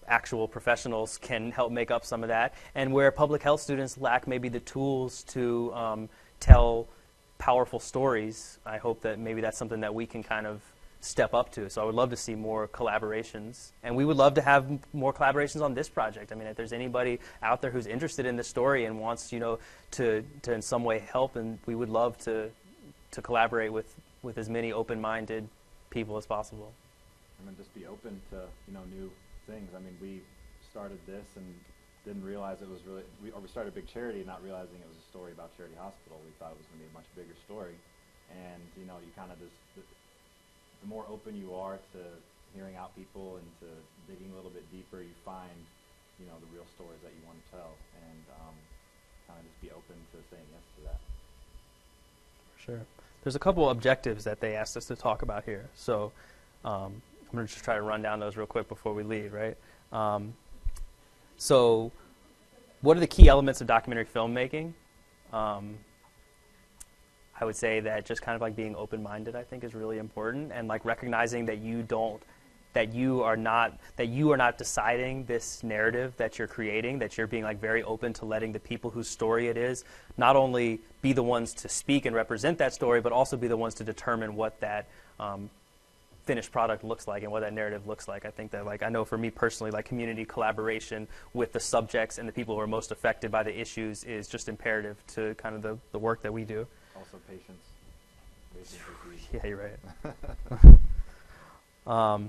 actual professionals can help make up some of that, and where public health students lack maybe the tools to tell powerful stories, I hope that maybe that's something that we can kind of step up to. So I would love to see more collaborations, and we would love to have more collaborations on this project. I mean, if there's anybody out there who's interested in this story and wants, to in some way help, and we would love to collaborate with as many open-minded people as possible. I mean, just be open to new things. I mean, we started this and didn't realize it was really. We started a big charity, not realizing it was a story about Charity Hospital. We thought it was going to be a much bigger story, and you kind of just. The more open you are to hearing out people and to digging a little bit deeper, you find, the real stories that you want to tell, and kind of just be open to saying yes to that. For sure. There's a couple objectives that they asked us to talk about here, so I'm going to just try to run down those real quick before we leave, right? So what are the key elements of documentary filmmaking? I would say that just kind of like being open-minded, I think, is really important, and like recognizing that you are not deciding this narrative that you're creating, that you're being like very open to letting the people whose story it is not only be the ones to speak and represent that story, but also be the ones to determine what that finished product looks like and what that narrative looks like. I think that, like, I know for me personally, like, community collaboration with the subjects and the people who are most affected by the issues is just imperative to kind of the work that we do. Also patience. Yeah, you're right.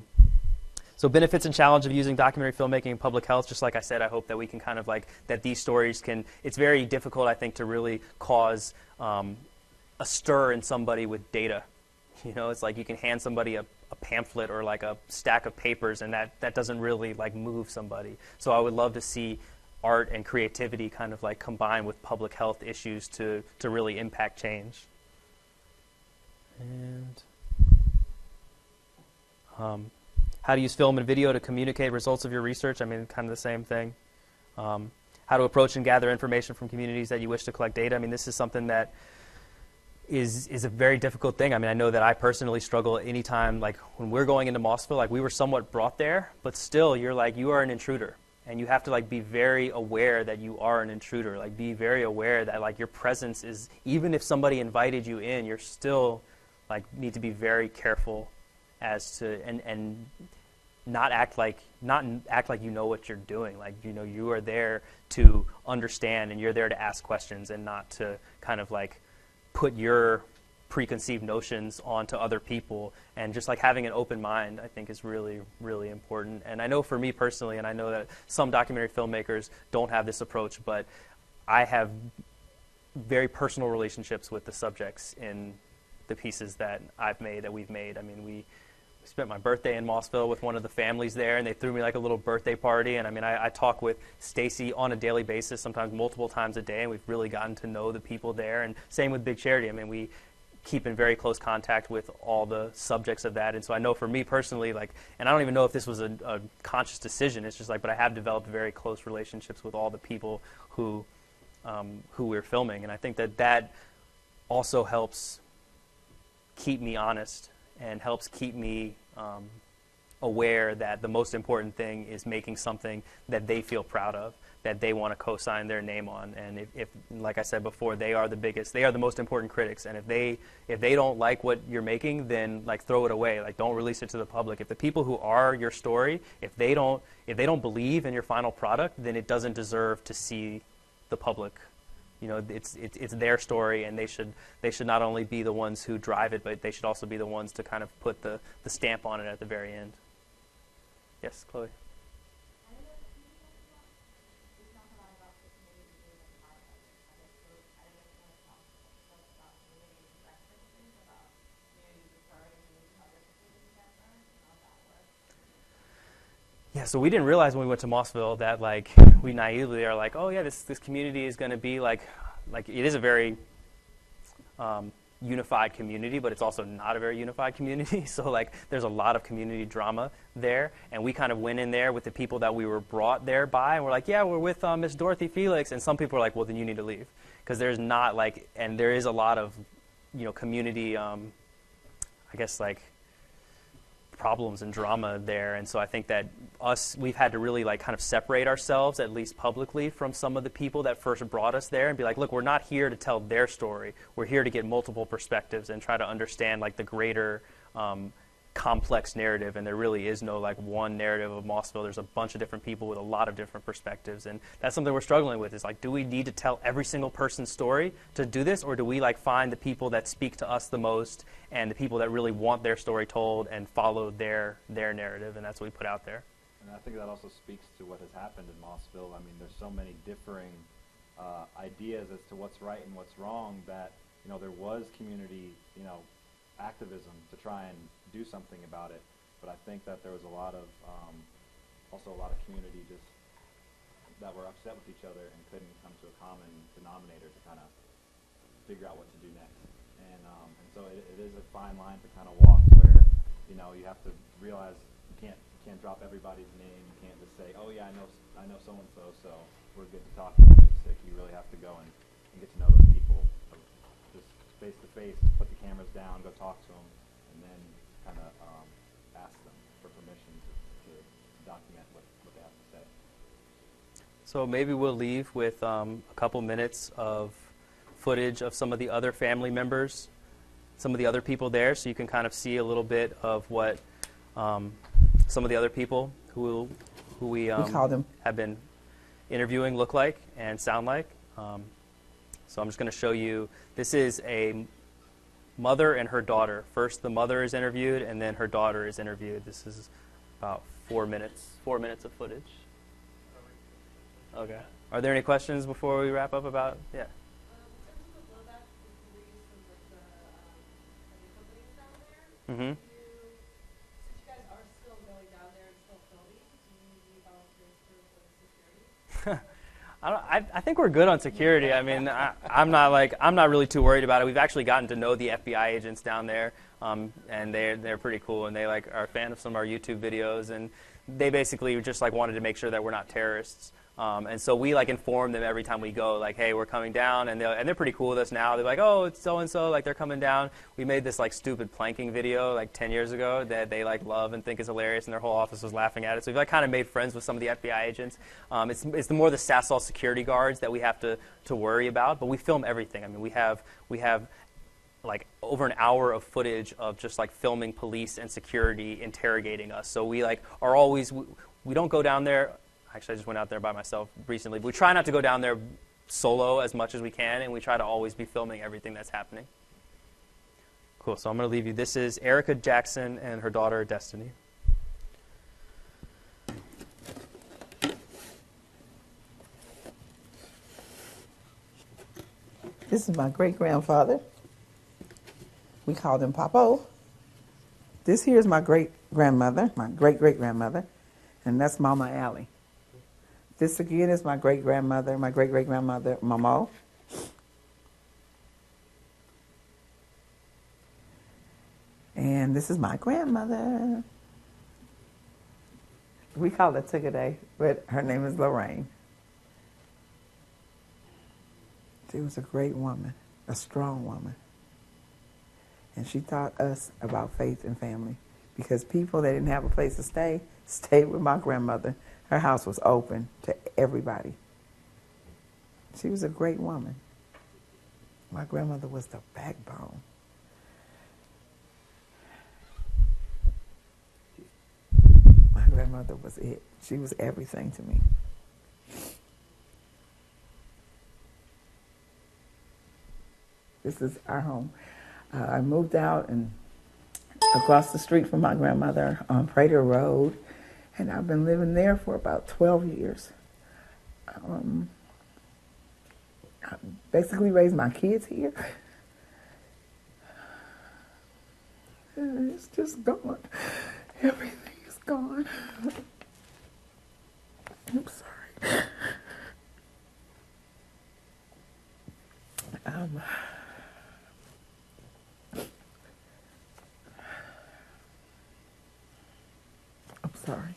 So benefits and challenge of using documentary filmmaking in public health, just like I said, I hope that we can kind of like, that these stories can, it's very difficult, I think, to really cause a stir in somebody with data. It's like you can hand somebody a pamphlet or like a stack of papers, and that doesn't really like move somebody. So I would love to see art and creativity kind of like combine with public health issues to really impact change. And how to use film and video to communicate results of your research. I mean, kind of the same thing. How to approach and gather information from communities that you wish to collect data. I mean, this is something that is a very difficult thing. I mean, I know that I personally struggle anytime, like when we're going into Mossville, like we were somewhat brought there, but still you are an intruder. And you have to like be very aware that you are an intruder. Like be very aware that like your presence is, even if somebody invited you in, you're still like need to be very careful as to and not act like you know what you're doing. Like you are there to understand, and you're there to ask questions, and not to kind of like put your preconceived notions onto other people. And just like having an open mind, I think, is really, really important. And I know for me personally, and I know that some documentary filmmakers don't have this approach, but I have very personal relationships with the subjects in the pieces that I've made, that we've made. I mean, we spent my birthday in Mossville with one of the families there, and they threw me like a little birthday party. And I mean, I talk with Stacy on a daily basis, sometimes multiple times a day, and we've really gotten to know the people there. And same with Big Charity. I mean, we keep in very close contact with all the subjects of that. And so I know for me personally, like, and I don't even know if this was a conscious decision, it's just like, but I have developed very close relationships with all the people who we're filming. And I think that also helps keep me honest and helps keep me aware that the most important thing is making something that they feel proud of, that they want to co-sign their name on. And if like I said before, they are the most important critics. And if they don't like what you're making, then like throw it away. Like don't release it to the public. If the people who are your story, if they don't believe in your final product, then it doesn't deserve to see the public. It's their story, and they should not only be the ones who drive it, but they should also be the ones to kind of put the stamp on it at the very end. Yes, Chloe. Yeah, so we didn't realize when we went to Mossville that like we naively are like, oh yeah, this community is going to be like it is a very unified community, but it's also not a very unified community. So like there's a lot of community drama there, and we kind of went in there with the people that we were brought there by, and we're like, yeah, we're with Miss Dorothy Felix, and some people are like, well, then you need to leave, because there's not like, and there is a lot of, you know, community, I guess like problems and drama there. And so I think that we've had to really like kind of separate ourselves, at least publicly, from some of the people that first brought us there and be like, look, we're not here to tell their story. We're here to get multiple perspectives and try to understand like the greater complex narrative. And there really is no like one narrative of Mossville. There's a bunch of different people with a lot of different perspectives. And that's something we're struggling with, is like, do we need to tell every single person's story to do this? Or do we like find the people that speak to us the most and the people that really want their story told and follow their narrative? And that's what we put out there. And I think that also speaks to what has happened in Mossville. I mean, there's so many differing ideas as to what's right and what's wrong that, you know, there was community, you know, activism to try and do something about it. But I think that there was a lot of, also a lot of community just that were upset with each other and couldn't come to a common denominator to kind of figure out what to do next. And so it is a fine line to kind of walk where, you know, you have to realize you can't drop everybody's name. You can't just say, oh yeah, I know so and so, so we're good to talk to you. It's like you really have to go and get to know those people, just face to face, put the cameras down, go talk to them, and then kind of ask them for permission to document what they have to say. So maybe we'll leave with a couple minutes of footage of some of the other family members, some of the other people there, so you can kind of see a little bit of what some of the other people who we have been interviewing look like and sound like. So I'm just going to show you, this is a mother and her daughter. First the mother is interviewed, and then her daughter is interviewed. This is about 4 minutes of footage. Okay. Are there any questions before we wrap up about, yeah? Mm-hmm. Since you guys are still going down there and still filming, do you need volunteers for security? I think we're good on security. I mean, I'm not really too worried about it. We've actually gotten to know the FBI agents down there, and they're pretty cool, and they like are a fan of some of our YouTube videos, and they basically just like wanted to make sure that we're not terrorists. And so we like inform them every time we go, like, hey, we're coming down, and they're pretty cool with us now. They're like, oh, it's so and so, like they're coming down. We made this like stupid planking video like 10 years ago that they like love and think is hilarious, and their whole office was laughing at it. So we've like kind of made friends with some of the FBI agents. It's more the Sasol security guards that we have to worry about, but we film everything. I mean, we have like over an hour of footage of just like filming police and security interrogating us. So we like are always we don't go down there. Actually, I just went out there by myself recently. But we try not to go down there solo as much as we can, and we try to always be filming everything that's happening. Cool, so I'm going to leave you. This is Erica Jackson and her daughter, Destiny. This is my great-grandfather. We called him Papo. This here is my great-grandmother, my great-great-grandmother, and that's Mama Allie. This again is my great-grandmother, my great-great-grandmother, Mamo. And this is my grandmother. We call her Tugaday, but her name is Lorraine. She was a great woman, a strong woman. And she taught us about faith and family, because people that didn't have a place to stay stayed with my grandmother. Her house was open to everybody. She was a great woman. My grandmother was the backbone. My grandmother was it. She was everything to me. This is our home. I moved out and across the street from my grandmother on Prater Road, and I've been living there for about 12 years. I basically raised my kids here. And it's just gone. Everything is gone. I'm sorry. sorry.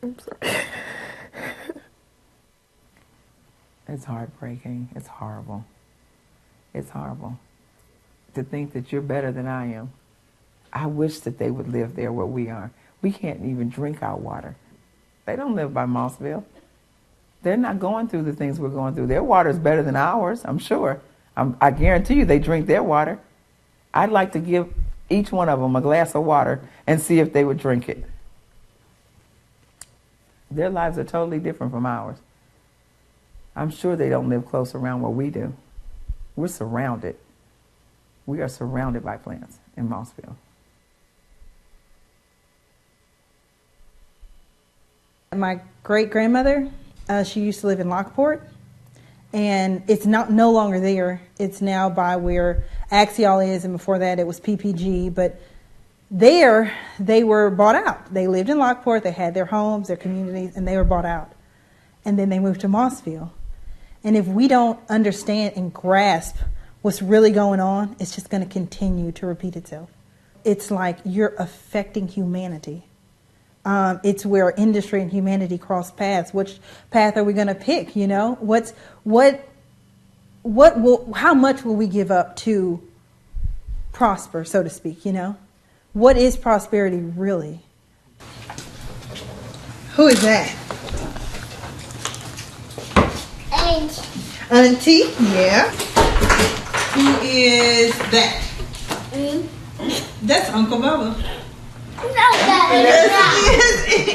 I'm sorry. It's heartbreaking. It's horrible. It's horrible to think that you're better than I am. I wish that they would live there where we are. We can't even drink our water. They don't live by Mossville. They're not going through the things we're going through. Their water is better than ours, I'm sure. I guarantee you they drink their water. I'd like to give each one of them a glass of water and see if they would drink it. Their lives are totally different from ours. I'm sure they don't live close around where we do. We're surrounded. We are surrounded by plants in Mossville. My great-grandmother, she used to live in Lockport, and it's no longer there. It's now by where Axial is, and before that it was PPG, but there they were bought out. They lived in Lockport, they had their homes, their communities, and they were bought out. And then they moved to Mossville. And if we don't understand and grasp what's really going on, it's just going to continue to repeat itself. It's like you're affecting humanity. It's where industry and humanity cross paths. Which path are we going to pick? You know, how much will we give up to prosper, so to speak? You know, what is prosperity really? Who is that? Auntie, yeah. Who is that? That's Uncle Bubba. Yes, it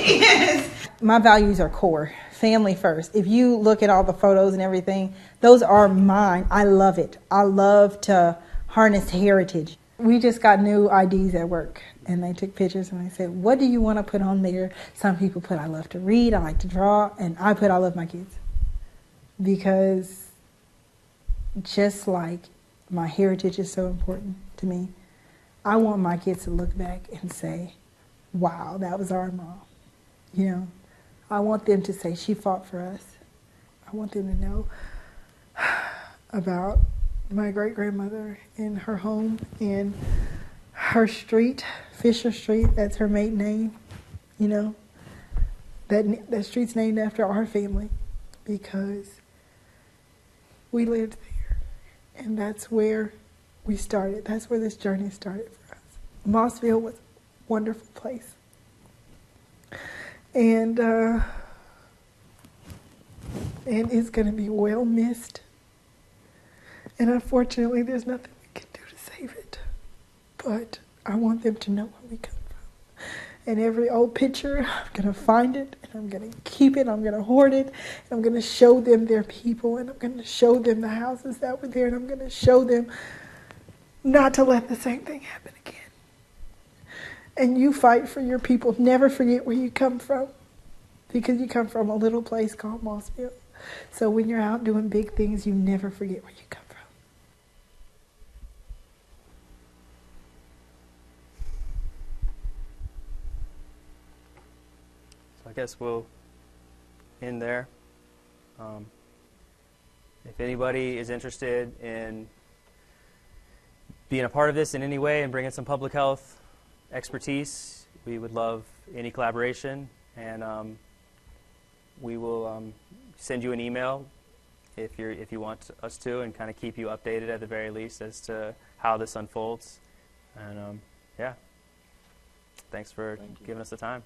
is. My values are core. Family first. If you look at all the photos and everything, those are mine. I love it. I love to harness heritage. We just got new IDs at work, and they took pictures, and I said, what do you want to put on there? Some people put, I love to read, I like to draw, and I put, I love my kids. Because just like my heritage is so important to me, I want my kids to look back and say, wow, that was our mom. You know, I want them to say, she fought for us. I want them to know about my great-grandmother in her home in her street, Fisher Street, that's her maiden name. You know, that street's named after our family because we lived there. And that's where we started. That's where this journey started for us. Mossville was a wonderful place. And it's going to be well missed. And unfortunately, there's nothing we can do to save it. But I want them to know where we come from. And every old picture, I'm going to find it, and I'm going to keep it, I'm going to hoard it, and I'm going to show them their people, and I'm going to show them the houses that were there, and I'm going to show them not to let the same thing happen again. And you fight for your people. Never forget where you come from, because you come from a little place called Mossville. So when you're out doing big things, you never forget where you come from. So I guess we'll end there. If anybody is interested in being a part of this in any way and bringing some public health expertise, we would love any collaboration, and we will send you an email if you want us to, and kind of keep you updated at the very least as to how this unfolds. And yeah, thanks for giving us the time.